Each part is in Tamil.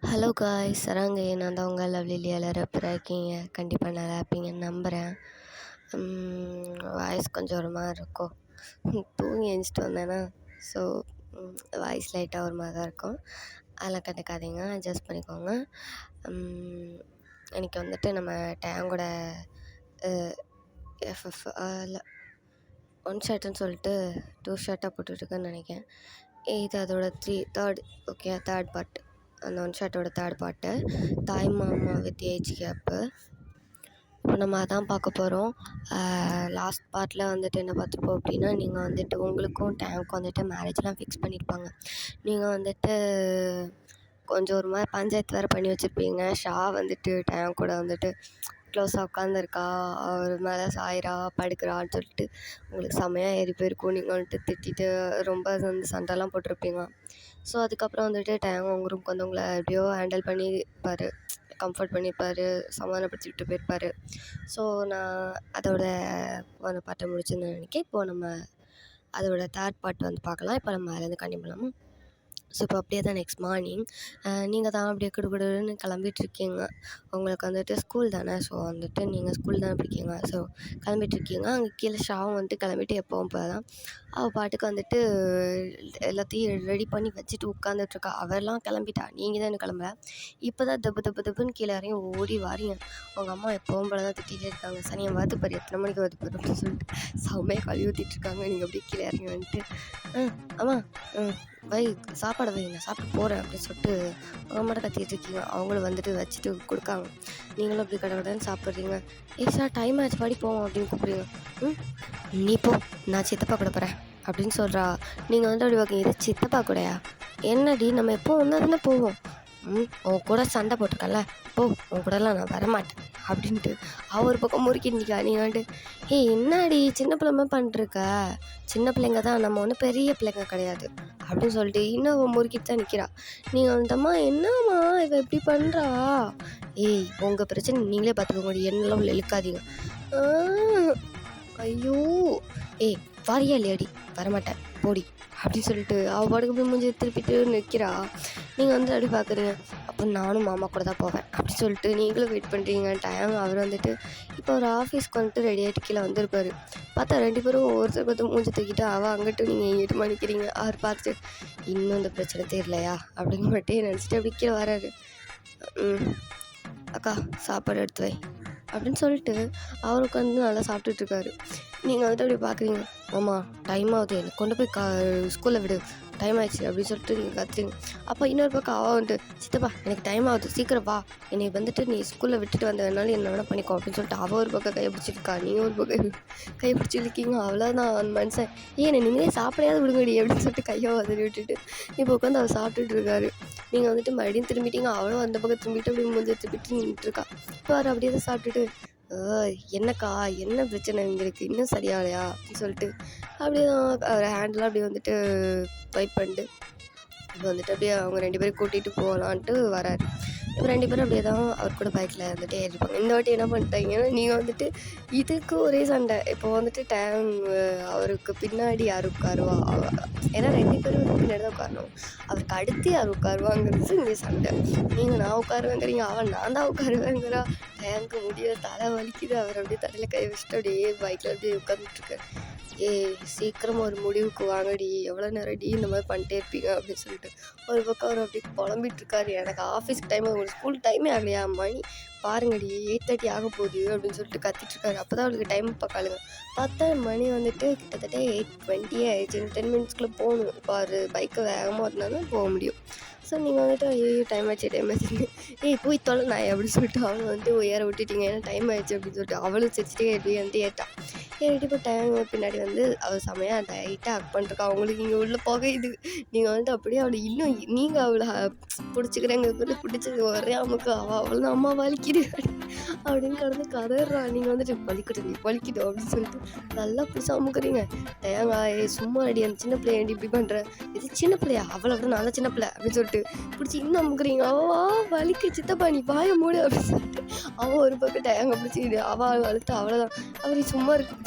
Hello guys, சராங்க. நான் தான் உங்கள் லவ்லிலி. எல்லாரும் எப்படி இருக்கீங்க? கண்டிப்பாக நல்லா இருப்பீங்கன்னு நம்புகிறேன். வாய்ஸ் கொஞ்சம் ஒரு மாதிரி இருக்கும். தூங்கி எழுந்திரிச்சிட்டு வந்தேன்னா, ஸோ வாய்ஸ் லைட்டாக ஒரு மாதிரி தான் இருக்கும். அதெல்லாம் கண்டுக்காதீங்க, அட்ஜஸ்ட் பண்ணிக்கோங்க. இன்றைக்கி வந்துட்டு நம்ம டேங்கோட எஃப்எஃப் இல்லை 1 ஷர்ட்டுன்னு சொல்லிட்டு 2 ஷர்ட்டாக போட்டுட்ருக்குன்னு நினைக்கிறேன். இது அதோட தேர்ட் பார்ட். அந்த 1 ஷர்ட்டோட தேர்ட் பார்ட்டு, தாய் மாமா வித் ஏஜ் கேப்பு. இப்போ நம்ம அதான் பார்க்க போகிறோம். லாஸ்ட் பார்ட்டில் வந்துட்டு என்ன பார்த்துப்போம் அப்படின்னா, நீங்கள் வந்துட்டு உங்களுக்கும் டேங்க்கும் வந்துட்டு மேரேஜ்லாம் ஃபிக்ஸ் பண்ணியிருப்பாங்க. நீங்கள் வந்துட்டு கொஞ்சம் ஒரு மாதிரி பஞ்சாயத்து வேறு பண்ணி வச்சுருப்பீங்க. ஷா வந்துட்டு டேங்க் கூட வந்துட்டு க்ளோஸாக உட்காந்துருக்கா, அவர் மேலே சாயிறா, படுக்கிறான்னு சொல்லிட்டு உங்களுக்கு செம்மையாக ஏறி போயிருக்கும். நீங்கள் வந்துட்டு திட்டிட்டு ரொம்ப வந்து சண்டைலாம் போட்டிருப்பீங்க. ஸோ அதுக்கப்புறம் வந்துட்டு டேங் உங்கள் ரூம்க்கு வந்து உங்களை எப்படியோ ஹேண்டில் பண்ணிப்பார், கம்ஃபர்ட் பண்ணியிருப்பார், சமாதானப்படுத்தி விட்டு போயிருப்பார். ஸோ நான் அதோட ஒரு பாட்டை முடிச்சுன்னு நினைக்கிறேன். இப்போது நம்ம அதோட தேர்ட் பார்ட் வந்து பார்க்கலாம். இப்போ நம்ம அதுலேருந்து கண்டிப்பாக பண்ணலாமா? ஸோ இப்போ அப்படியே தான் நெக்ஸ்ட் மார்னிங் நீங்கள் தான் அப்படியே குடுகுடுன்னு கிளம்பிட்டுருக்கீங்க. உங்களுக்கு வந்துட்டு ஸ்கூல் தானே, ஸோ வந்துட்டு நீங்கள் ஸ்கூல் தானே படிக்கீங்க. ஸோ கிளம்பிட்டுருக்கீங்க. அங்கே கீழே ஷாவும் வந்துட்டு கிளம்பிட்டு எப்போவும் போல தான் அவள் பாட்டுக்கு வந்துட்டு எல்லாத்தையும் ரெடி பண்ணி வச்சுட்டு உட்காந்துட்ருக்கா. அவெல்லாம் கிளம்பிட்டா, நீங்கள் தான் இன்னும் கிளம்பல. இப்போ தான் தப்புன்னு கீழே இறங்கி ஓடி வாரீங்க. உங்கள் அம்மா எப்போவும் போல தான் திட்டிகிட்டே இருக்காங்க. சனியை வருது பாரு, எத்தனை மணிக்கு வருது பாரு அப்படின்னு சொல்லிட்டு செம்மையாக கழுவி ஊற்றிட்டுருக்காங்க. நீங்கள் அப்படியே கீழே இறங்கி வந்துட்டு அம்மா வை, சாப்பாடை வை, நான் சாப்பிட்டு போகிறேன் அப்படின்னு சொல்லிட்டு அவங்க மட்டும் கத்திட்டு இருக்கீங்க. அவங்களும் வந்துட்டு வச்சுட்டு கொடுக்காங்க. நீங்களும் அப்படி கடகடன்னு சாப்பிட்றீங்க. சார் டைம் ஆச்சு, பாடி போவோம் அப்படின்னு கூப்பிட்றீங்க. நீ போ, நான் சித்தப்பா கூட போகிறேன் அப்படின்னு சொல்கிறா. நீங்கள் வந்து அப்படி பார்க்கீங்க, இது சித்தப்பா கூடயா? என்னடி, நம்ம எப்போ வந்தால் தானே போவோம். உன் கூட சண்டை போட்டிருக்கல, போ, உன் கூடலாம் நான் வரமாட்டேன் அப்படின்ட்டு ஒரு பக்கம் முறுக்கிட்டு நிற்கா. நீங்கள் வந்துட்டு என்னடி சின்ன பிள்ளைமா பண்ணிருக்க, சின்ன பிள்ளைங்க தான், நம்ம ஒன்றும் பெரிய பிள்ளைங்க கிடையாது அப்படின்னு சொல்லிட்டு இன்னும் அவன் முறுக்கிட்டு தான் நிற்கிறா. நீங்கள் வந்தம்மா என்னம்மா இவ இப்படி பண்ணுறா, உங்கள் பிரச்சனை நீங்களே பார்த்துக்கோங்க, என்னெல்லாம் உள்ள இழுக்காதீங்க. ஐயோ வாரியா இல்லையாடி? வரமாட்டேன் போடி அப்படின்னு சொல்லிட்டு அவள் பாட்டுக்கு போய் மூஞ்சி திருப்பிட்டு நிற்கிறா. நீங்கள் வந்து அப்படி பார்க்குறீங்க. அப்போ நானும் மாமா கூட தான் போவேன் அப்படின்னு சொல்லிட்டு நீங்களும் வெயிட் பண்ணுறீங்க. டைம் அவர் வந்துட்டு இப்போ ஒரு ஆஃபீஸ்க்கு வந்துட்டு ரெடி ஆகிட்டு கீழே வந்திருப்பார். பார்த்தா 2 பேரும் ஒருத்தருக்கு வந்து மூஞ்சி தூக்கிட்டு அவள் அங்கிட்டு நீங்கள் எங்கிட்டு மணிக்கிறீங்க. அவர் பார்த்துட்டு இன்னும் இந்த பிரச்சனை தெரியலையா அப்படின்னு மட்டும் நினச்சிட்டு அப்படி கீழே வராரு. அக்கா சாப்பாடு எடுத்து வை அப்படின்னு சொல்லிட்டு அவருக்கு வந்து நல்லா சாப்பிட்டுட்ருக்காரு. நீங்கள் வந்துட்டு அப்படி பார்க்குறீங்க. ஆமாம் டைம் ஆகுது, எனக்கு கொண்டு போய் ஸ்கூலில் விடு, டைம் ஆயிடுச்சு அப்படின்னு சொல்லிட்டு நீங்கள் கத்துறீங்க. அப்போ இன்னொரு பக்கம் அவள் வந்துட்டு சித்தப்பா எனக்கு டைம் ஆகுது, சீக்கிரம் வா, என்னை வந்துட்டு நீ ஸ்கூலில் விட்டுட்டு வந்ததுனால என்ன வேணால் பண்ணிக்கோ அப்படின்னு சொல்லிட்டு அவள் ஒரு பக்கம் கையை பிடிச்சிருக்கா, நீங்கள் ஒரு பக்கம் கையை பிடிச்சிருக்கீங்க. அவ்வளோதான் அந்த மனுஷன் என்னை நீங்களே சாப்பிடையாவது விடுங்கடி அப்படின்னு சொல்லிட்டு கையை வதறி விட்டுட்டு இப்போ உட்காந்து அவள் சாப்பிட்டுட்டு இருக்காரு. நீங்கள் வந்துட்டு மறுபடியும் திரும்பிட்டீங்க. அவளும் அந்த பக்கம் திரும்பிட்டு அப்படி மூஞ்சி திரும்பிட்டு நின்றுட்டுருக்கா. இப்போ அவர் அப்படியே தான் சாப்பிட்டுட்டு என்னக்கா என்ன பிரச்சனை எங்களுக்கு இன்னும் சரியாகலையா அப்படின்னு சொல்லிட்டு அப்படியே தான் அவர் ஹேண்டெலாம் அப்படியே வந்துட்டு வைப் பண்ணிட்டு இப்போ வந்துட்டு அப்படியே அவங்க 2 பேரும் கூட்டிகிட்டு போகலான்ட்டு வராரு. இப்போ 2 பேரும் அப்படியே தான் அவர் கூட பைக்கில் வந்துட்டு ஏறிப்பாங்க. இந்த வாட்டி என்ன பண்ணிட்டாங்கன்னா, நீங்கள் வந்துட்டு இதுக்கு ஒரே சண்டை. இப்போ வந்துட்டு அவருக்கு பின்னாடி யார் உட்காருவா, ஏன்னா 2 பேரும் வந்து பின்னாடி தான் உட்காரணும். அவருக்கு அடுத்து யார் உட்காருவாங்கிறது இங்கே சண்டை. நீங்கள் நான் உட்காருவேங்கிறீங்க, அவன் நான் தான் உட்காருவேங்கிறா. டேங்க்கு முடிய தலை வலிக்குது. அவர் அப்படியே தலையில் கை வச்சுட்டு அப்படியே பைக்கில் அப்படியே உட்காந்துட்ருக்காரு. சீக்கிரம் ஒரு முடிவுக்கு வாங்கடி, எவ்வளோ நேரம் டி இந்த மாதிரி பண்ணிட்டே இருப்பீங்க அப்படின்னு சொல்லிட்டு ஒரு பக்கம் அவர் அப்படி புலம்பிகிட்ருக்காரு. எனக்கு ஆஃபீஸ்க்கு டைம், உங்களுக்கு ஸ்கூல் டைமே ஆகலையா, மணி பாருங்கடி 8:30 ஆக போகுது அப்படின்னு சொல்லிட்டு கத்திட்ருக்காரு. அப்போ தான் அவளுக்கு டைம் பார்க்காளுங்க. பார்த்தா மணி வந்துட்டு கிட்டத்தட்ட 8:20 ஆயிடுச்சு. 10 மினிட்ஸ்க்குள்ளே போகணும். இப்போ அவர் பைக்கை வேகமாக இருந்தாலும் போக முடியும். ஸோ நீங்கள் வந்துட்டு டைம் ஆச்சு போய் தொலை நாய் அப்படின்னு சொல்லிட்டு அவளை வந்துட்டு ஏற விட்டுட்டீங்க, ஏன்னா டைம் ஆயிடுச்சு அப்படின்னு சொல்லிட்டு அவளும் சிரிச்சிட்டே வந்து ஏறிட்டு இப்போ டைம் பின்னாடி வந்து அவள் செமையாக டைட்டாக ஹக் பண்ணிருக்கா. அவங்களுக்கு இங்கே உள்ள புகையுது. நீங்கள் வந்துட்டு அப்படியே அவளை இன்னும் நீங்கள் அவளை பிடிச்சிக்கிறேங்க பிடிச்சது ஒரே அமுக்கு அவள் தான் அம்மா வலிக்குது அப்படின்னு கடந்து கதறா. நீங்கள் வந்துட்டு வலிக்கட்டும் அப்படின்னு சொல்லிட்டு நல்லா பிடிச்சா அமுக்குறீங்க. சும்மா அடி, அந்த சின்ன பிள்ளைய இப்படி பண்ணுற, இது சின்ன பிள்ளையா, அவளை விட நல்ல சின்ன பிள்ளை அப்படின்னு சொல்லிட்டு சொல்லிட்டு பிடிச்சி இன்னும் அமுக்குறீங்க. அவா வலிக்கு சித்தப்பா நீ வாய மூடு அப்படின்னு சொல்லிட்டு அவன் ஒரு பக்கம் டயங்க பிடிச்சிக்கிது. அவள் அழுத்து அவ்வளோதான். அவர் சும்மா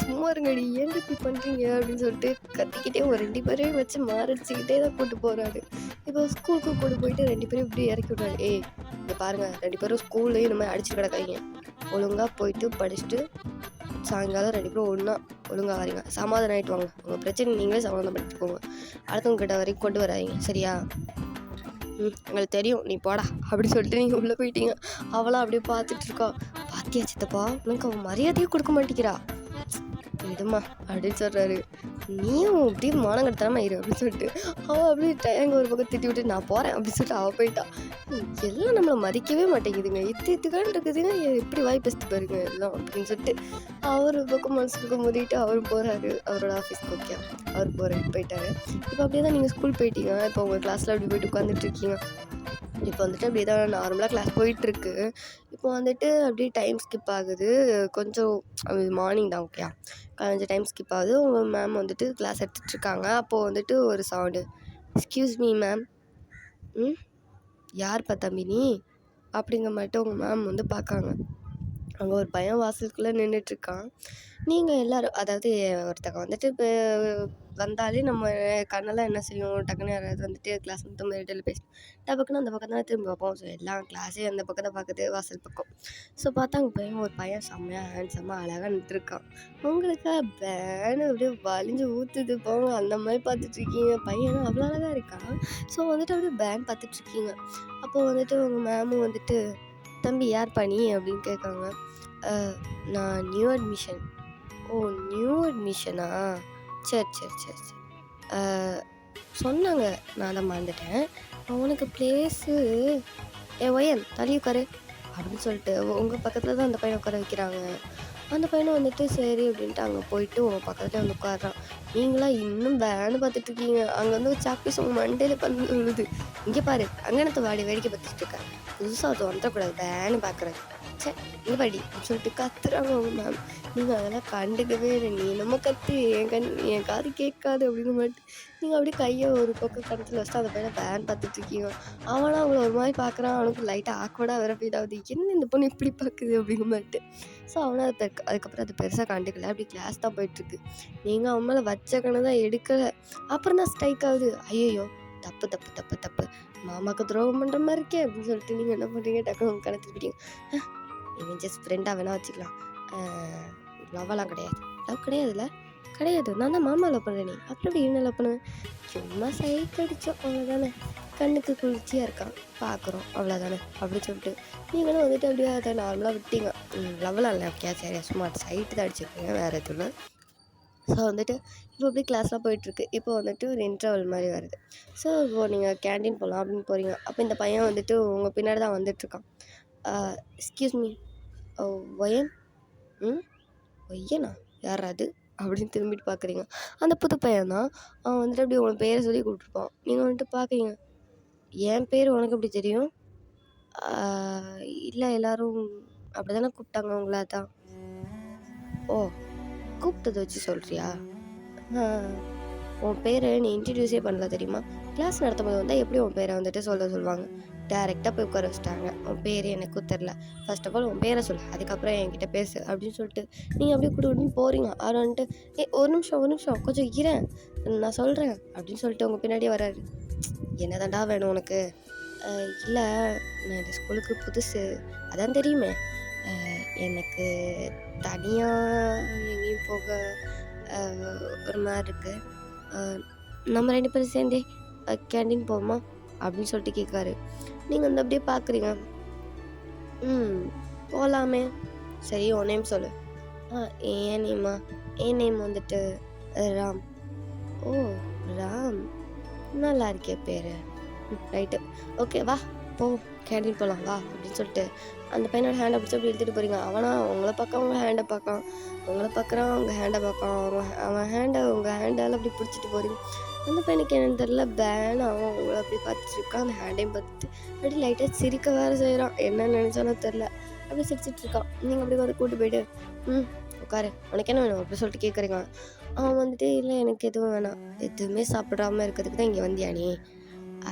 இருங்கடி ஏன் இப்படி பண்ணுறீங்க அப்படின்னு சொல்லிட்டு கத்திக்கிட்டே ஒரு 2 பேரையும் வச்சு மாரடிச்சுக்கிட்டே தான் கூட்டு போகிறாரு. இப்போ ஸ்கூலுக்கு கூட்டு போயிட்டு 2 பேரும் இப்படி இறக்கி விட்றாரு. ஏய் இங்கே பாருங்கள் 2 பேரும் ஸ்கூல்லேயும் இந்த மாதிரி அடிச்சுட்டு கிடக்காதீங்க. ஒழுங்காக போயிட்டு படிச்சுட்டு சாயங்காலம் 2 பேரும் ஒழுங்காக வரீங்க. சமாதானம் ஆகிட்டு வாங்க. உங்கள் பிரச்சனை நீங்களே சமாதானப்படுத்திக்கோங்க. அடுத்தவங்க கிட்ட வரைக்கும் கொண்டு வராதீங்க சரியா? எங்களுக்கு தெரியும் நீ போடா அப்படி சொல்லிட்டு நீங்கள் உள்ளே போயிட்டீங்க. அவளாம் அப்படியே பார்த்துட்ருக்கா. பாத்தியா சித்தப்பா உனக்கு அவன் மரியாதையே கொடுக்க மாட்டேங்கிறா. விடுமா அப்படின்னு சொல்கிறாரு. நீயும் அப்படியே மானங்கடத்தனமா இரு அப்படின்னு சொல்லிட்டு அவள் அப்படியே டயங்க ஒரு பக்கம் திட்டி விட்டு நான் போகிறேன் அப்படின்னு சொல்லிட்டு அவள் போயிட்டான். எல்லாம் நம்மளை மதிக்கவே மாட்டேங்குதுங்க. இத்துக்கான் இருக்குதுங்க எப்படி வாய் பேசிட்டு பாருங்க எல்லாம் அப்படின்னு சொல்லிட்டு அவர் பக்கம் மனசுக்கு மூடிட்டு அவரும் போகிறாரு அவரோட ஆஃபீஸ்க்கு. ஓகே அவர் போயிட்டாரு. இப்போ அப்படியே தான் நீங்கள் ஸ்கூல் போயிட்டீங்க. இப்போ உங்கள் கிளாஸில் அப்படி போயிட்டு உட்காந்துட்டு இருக்கீங்க. இப்போ வந்துட்டு அப்படியே தான் நார்மலாக கிளாஸ் போயிட்டுருக்கு. இப்போ வந்துட்டு அப்படியே டைம் ஸ்கிப் ஆகுது. கொஞ்சம் மார்னிங் தான் ஓகே கொஞ்சம் டைம் ஸ்கிப் ஆகுது. உங்கள் மேம் வந்துட்டு கிளாஸ் எடுத்துகிட்ருக்காங்க. அப்போது வந்துட்டு ஒரு சவுண்டு, எக்ஸ்கியூஸ் மீ மேம். யார்ப்பா தம்பி நீ அப்படிங்கிற மட்டும் உங்கள் மேம் வந்து பார்க்காங்க. அங்கே ஒரு பையன் வாசலுக்குள்ளே நின்றுட்டுருக்கான். நீங்கள் எல்லோரும் அதாவது ஒருத்தங்க வந்துட்டு இப்போ வந்தாலே நம்ம கண்ணெல்லாம் என்ன செய்யும், டக்குன்னு யாராவது வந்துட்டு கிளாஸ் வந்து மேடையில் பேசி டக்குன்னு அந்த பக்கம் தான் திரும்பி பார்ப்போம். ஸோ எல்லாம் கிளாஸே அந்த பக்கம் தான் பார்க்குது வாசல் பக்கம். ஸோ பார்த்தா அங்கே ஒரு பையன் செம்மையாக ஹேண்ட்ஸமாக அழகாக நின்றுருக்கான். உங்களுக்கு பேனு அப்படியே வலிஞ்சு ஊற்றுது போங்க அந்த மாதிரி பார்த்துட்ருக்கீங்க. பையனும் அவ்வளோ அழகாக இருக்கான். ஸோ வந்துட்டு அப்படியே பேன் பார்த்துட்ருக்கீங்க. அப்போது வந்துட்டு உங்கள் மேமும் வந்துட்டு தம்பி யார் பண்ணி அப்படின்னு கேட்காங்க. நான் நியூ அட்மிஷன். ஓ நியூ அட்மிஷனா, சரி சொன்னாங்க, நான் தான் மறந்துட்டேன். அவனுக்கு பிளேஸு ஒயன் தள்ளி உட்காரு அப்படின்னு சொல்லிட்டு உங்கள் பக்கத்தில் தான் அந்த பையனை உட்கார வைக்கிறாங்க. அந்த பையனை வந்துட்டு சரி அப்படின்ட்டு அங்கே போயிட்டு உங்கள் பக்கத்தில் வந்து உட்காடுறான். நீங்களாம் இன்னும் பேனு பார்த்துட்ருக்கீங்க. அங்கே வந்து ஒரு சாக்பீஸ் உங்கள் மண்டையில் பண்ணி விழுது. இங்கே பாரு அங்கனத்தை வாடி வேடிக்கை பார்த்துட்டு இருக்கேன். புதுசாக அது வந்துடக்கூடாது பேனு பார்க்குறது. சரி இங்கே பாடி அப்படின்னு சொல்லிட்டு கத்துறாங்க அவங்க மேம். நீங்கள் அதெல்லாம் கண்டுக்கவே இல்லை. நீ நம்ம கற்று என் காது கேட்காது அப்படின்னு மட்டும் நீங்கள் அப்படியே கையை ஒரு பக்கம் கணத்தில் வச்சுட்டு அந்த பையனை பேன் பார்த்துட்ருக்கீங்க. அவனா அவங்கள ஒரு மாதிரி பார்க்குறான். அவனுக்கு லைட்டாக ஆக்வர்டாக வேற ஃபீல் ஆகுது. என்ன இந்த பொண்ணு இப்படி பார்க்குது அப்படிங்கிற மாதிரி. ஸோ அவனை அதுக்கப்புறம் அது பெருசாக கண்டுக்கல. அப்படி கிளாஸ் தான் போயிட்டுருக்கு. நீங்கள் அவன் மேலே வச்ச கணக்கு தான் எடுக்கலை. அப்புறம் தான் ஸ்ட்ரைக் ஆகுது. ஐயோ தப்பு மாமாவுக்கு துரோகம் பண்ணுற மாதிரி இருக்கே அப்படின்னு சொல்லிட்டு நீங்கள் என்ன பண்ணுறீங்க, டக்குனு உங்கள் கணக்கு திருப்பிட்டீங்க. நீங்கள் ஜஸ்ட் ஃப்ரெண்டாக வேணால் வச்சுக்கலாம், லவ்வெல்லாம் கிடையாதுல்ல. கிடையாது, நான் தான் மாமா லவ் பண்ணுறேன். நீ அப்புறம் எப்படி என்ன லவ் பண்ணுவேன், சும்மா சைட் அடித்தோம் அவ்வளோதானே, கண்ணுக்கு குளிர்ச்சியாக இருக்கான் பார்க்குறோம் அவ்வளோதானே அப்படி சொல்லிட்டு நீங்களும் வந்துட்டு அப்படியே அதை நார்மலாக விட்டீங்க. லவ்வெல்லாம் இல்லை அப்படியா, சரி சும்மா சைட்டு தான் அடிச்சிருக்கீங்க, வேறு எதுவும். ஸோ வந்துட்டு இப்போ அப்படியே கிளாஸ்லாம் போயிட்டுருக்கு. இப்போ வந்துட்டு ஒரு இன்டர்வல் மாதிரி வருது. ஸோ இப்போது நீங்கள் கேண்டீன் போகலாம் அப்படின்னு போகிறீங்க. அப்போ இந்த பையன் வந்துட்டு உங்கள் பின்னாடி தான் வந்துட்டுருக்கான். எக்ஸ்கியூஸ் மீ ஒயன். ஒய்யனா யார் அது அப்படின்னு திரும்பிட்டு பார்க்குறீங்க. அந்த புது பையன் தான். அவன் வந்துட்டு அப்படி உங்கள் பேரை சொல்லி கூப்பிட்ருப்பான். நீங்கள் வந்துட்டு பார்க்குறீங்க. என் பேர் உனக்கு எப்படி தெரியும்? இல்லை எல்லோரும் அப்படி தானே கூப்பிட்டாங்க உங்களா தான். ஓ கூப்பிட்டதை வச்சு சொல்கிறியா? உன் பேரை நீ இன்ட்ரடியூஸே பண்ணல தெரியுமா? கிளாஸ் நடத்தும் போது வந்தால் எப்படி உன் பேரை வந்துட்டு சொல்லுவாங்க? டேரெக்டாக போய் உட்கார வச்சுட்டாங்க. உன் பேர் எனக்கும் தெரில, ஃபர்ஸ்ட் ஆஃப் ஆல் உன் பேரை சொல்லு, அதுக்கப்புறம் என்கிட்ட பேசு அப்படின்னு சொல்லிட்டு நீங்கள் அப்படியே கூட போகிறீங்க. அவர் வந்துட்டு ஒரு நிமிஷம் கொஞ்சம் இரேன் நான் சொல்கிறேன் அப்படின்னு சொல்லிட்டு உங்கள் பின்னாடியே வராரு. என்ன தாண்டா வேணும் உனக்கு? இல்லை நான் இந்த ஸ்கூலுக்கு புதுசு, அதான் தெரியுமே. எனக்கு தனியாக எங்கேயும் போக ஒரு மாதிரி இருக்குது. நம்ம 2 பேரும் சேர்ந்தே கேண்டீன் போவோமா அப்படின்னு சொல்லிட்டு கேட்காரு. நீங்கள் வந்து அப்படியே பார்க்குறீங்க. போகலாமே. சரி உன் நேம் சொல்லு. என் நேம் வந்துட்டு ராம். ஓ ராம், நல்லா இருக்கே பேர். ரைட்டு ஓகே வா போ கேண்டீன் போகலாம் வா அப்படின்னு சொல்லிட்டு அந்த பையனோட ஹேண்டை பிடிச்சி அப்படி எடுத்துகிட்டு போகிறீங்க. அவனா உங்களை பார்க்க அவங்க ஹேண்டை பார்க்கான், உங்களை பார்க்குறான் அவங்க ஹேண்டை பார்க்கான், அவன் ஹேண்டை உங்கள் ஹேண்டால் அப்படி பிடிச்சிட்டு போகிறீங்க. அந்த பையனுக்கு என்னென்னு தெரில, பேன் அவன் உங்களை அப்படி பார்த்துட்டு இருக்கான். அந்த ஹேண்டையும் பார்த்துட்டு அப்படி லைட்டாக சிரிக்க வேறு செய்கிறான். என்ன நினச்சானோ தெரில, அப்படி சிரிச்சிட்டு இருக்கான். நீங்கள் அப்படி வந்து கூப்பிட்டு போய்ட்டு உட்காரு உனக்கு என்ன வேணும் அப்படி சொல்லிட்டு கேட்குறீங்க. அவன் வந்துட்டு இல்லை எனக்கு எதுவும் வேணாம், எதுவுமே சாப்பிடாமல் இருக்கிறதுக்கு தான் இங்கே வந்தியா நீ?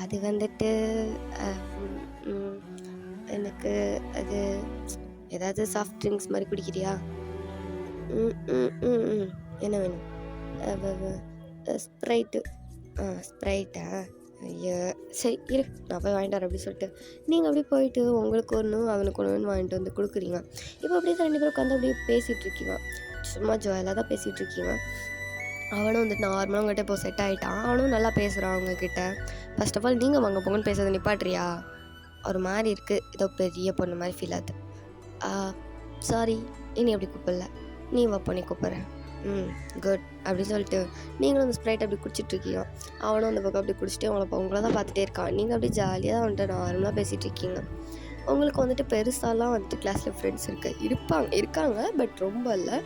அது வந்துட்டு எனக்கு அது ஏதாவது சாஃப்ட் ட்ரிங்க்ஸ் மாதிரி குடிக்கிறியா? என்ன வேணும்? ஸ்ப்ரைட்டு. ஸ்ப்ரைட்டா? ஐயோ! சரி இரு, நான் போய் வாங்கிட்டு வரேன் அப்படி சொல்லிட்டு நீங்கள் அப்படியே போயிட்டு உங்களுக்கு ஒன்று அவனுக்கு ஒன்று வாங்கிட்டு வந்து கொடுக்குறீங்க. இப்போ அப்படியே 2 பேரும் உட்காந்து அப்படியே பேசிகிட்ருக்கீங்க. சும்மா ஜாலியாக தான் பேசிகிட்ருக்கீங்க. அவனும் வந்துட்டு நார்மலாக உங்கள்கிட்ட இப்போ செட் ஆகிட்டான். அவனும் நல்லா பேசுகிறான் அவங்கக்கிட்ட. ஃபர்ஸ்ட் ஆஃப் ஆல் நீங்கள் வாங்க போங்கன்னு பேசுறதை நிப்பாட்றியா? ஒரு மாதிரி இருக்குது, ஏதோ பெரிய பொண்ணு மாதிரி ஃபீல் ஆகுது. சாரி, இனி அப்படி கூப்பிடல, நீ வா பண்ணி கூப்பிட்றேன். குட் அப்படின்னு சொல்லிட்டு நீங்களும் அந்த ஸ்ப்ரைட் அப்படி குடிச்சிட்ருக்கீங்க. அவனும் அந்த பக்கம் அப்படி குடிச்சிட்டு உங்களை தான் பார்த்துட்டே இருக்கான். நீங்கள் அப்படியே ஜாலியாக தான் வந்துட்டு நார்மலாக பேசிகிட்டு இருக்கீங்க. உங்களுக்கு வந்துட்டு பெருசாலாம் வந்துட்டு கிளாஸில் ஃப்ரெண்ட்ஸ் இருக்காங்க, பட் ரொம்ப இல்லை.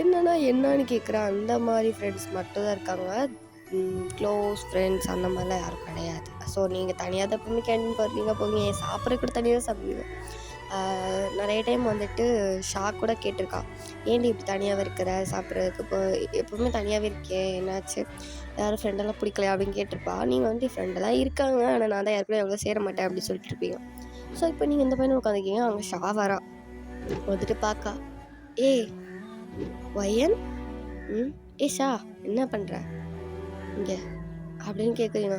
என்னான்னு கேட்குற அந்த மாதிரி ஃப்ரெண்ட்ஸ் மட்டும் தான் இருக்காங்க. க்ளோஸ் ஃப்ரெண்ட்ஸ் அந்த மாதிரிலாம் யாரும் கிடையாது. ஸோ நீங்கள் தனியாக தான் எப்பவுமே கேண்டீன் போவீங்க, சாப்பிட்ற கூட தனியாக தான் சாப்பிடுவீங்க. நிறைய டைம் வந்துட்டு ஷாக் கூட கேட்டிருக்கா, ஏன்டி இப்படி தனியாக இருக்கிற சாப்பிட்றதுக்கு, இப்போ எப்போவுமே தனியாகவே இருக்கே, என்னாச்சு, யாரும் ஃப்ரெண்டெல்லாம் பிடிக்கலையா அப்படின்னு கேட்டிருப்பா. நீங்கள் வந்துட்டு ஃப்ரெண்டெல்லாம் இருக்காங்க, ஆனால் நான் தான் யாருக்குள்ள எவ்வளோ சேர மாட்டேன் அப்படின்னு சொல்லிட்டு இருப்பீங்க. ஸோ இப்போ நீங்கள் இந்த பையனை உட்காந்துருக்கீங்க, அங்கே ஷாவரா வந்துட்டு பார்க்கா, ஏய் ஒயன், ஷா என்ன பண்ணுற இங்கே அப்படின்னு கேட்குறீங்க.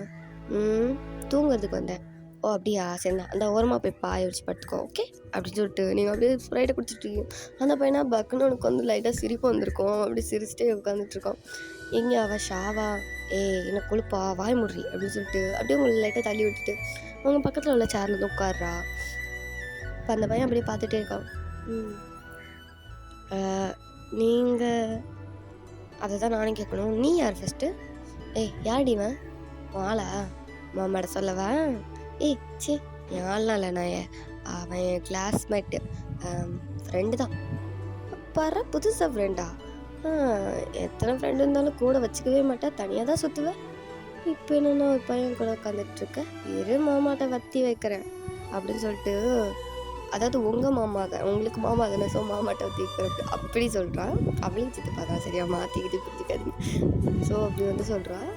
தூங்குறதுக்கு வந்தேன். ஓ அப்படியா, சரிண்ணா அந்த ஓரமாக போய் பாய வச்சு படுத்துக்கோ, ஓகே அப்படின்னு சொல்லிட்டு நீங்கள் அப்படியே ஸ்ப்ரைட்டை குடிச்சிட்ருக்கீங்க. அந்த பையனா பக்குன்னு உனக்கு வந்து லைட்டாக சிரிப்பு வந்திருக்கும். அப்படி சிரிச்சிட்டே உட்காந்துட்ருக்கோம். எங்கே அவள் ஷாவா, என்ன கொழுப்பா வாய் முடுறி அப்படின்னு சொல்லிட்டு அப்படியே உங்களுக்கு லைட்டாக தள்ளி விட்டுட்டு உங்கள் பக்கத்தில் உள்ள சேரில் வந்து உட்காடுறா. இப்போ அந்த பையன் அப்படியே பார்த்துட்டே இருக்கான். நீங்கள் அதை தான் நானும் கேட்கணும், நீ யார் ஃபஸ்ட்டு? யார்டிவன் வாளா மாமாட சொல்லவா? சே என் ஆள்லாம் இல்லை, நான் அவன் என் கிளாஸ்மேட்டு, ஃப்ரெண்டு தான். பாரு புதுசாக ஃப்ரெண்டா? எத்தனை ஃப்ரெண்டு இருந்தாலும் கூட வச்சுக்கவே மாட்டேன், தனியாக தான் சுற்றுவேன். இப்போ என்னென்னா பையன் கூட உட்காந்துட்ருக்க, இரு மாமாட்ட வத்தி வைக்கிறேன் அப்படின்னு சொல்லிட்டு, அதாவது உங்கள் மாமா தான், உங்களுக்கு மாமா தானே, ஸோ மாமாட்ட வத்தி வைக்கிறப்ப அப்படி சொல்கிறான். அவளையும் சித்தப்பா தான், சரியா மாற்றிக்கிட்டு புரிஞ்சுக்காதீங்க. ஸோ அப்படி வந்து சொல்கிறான்.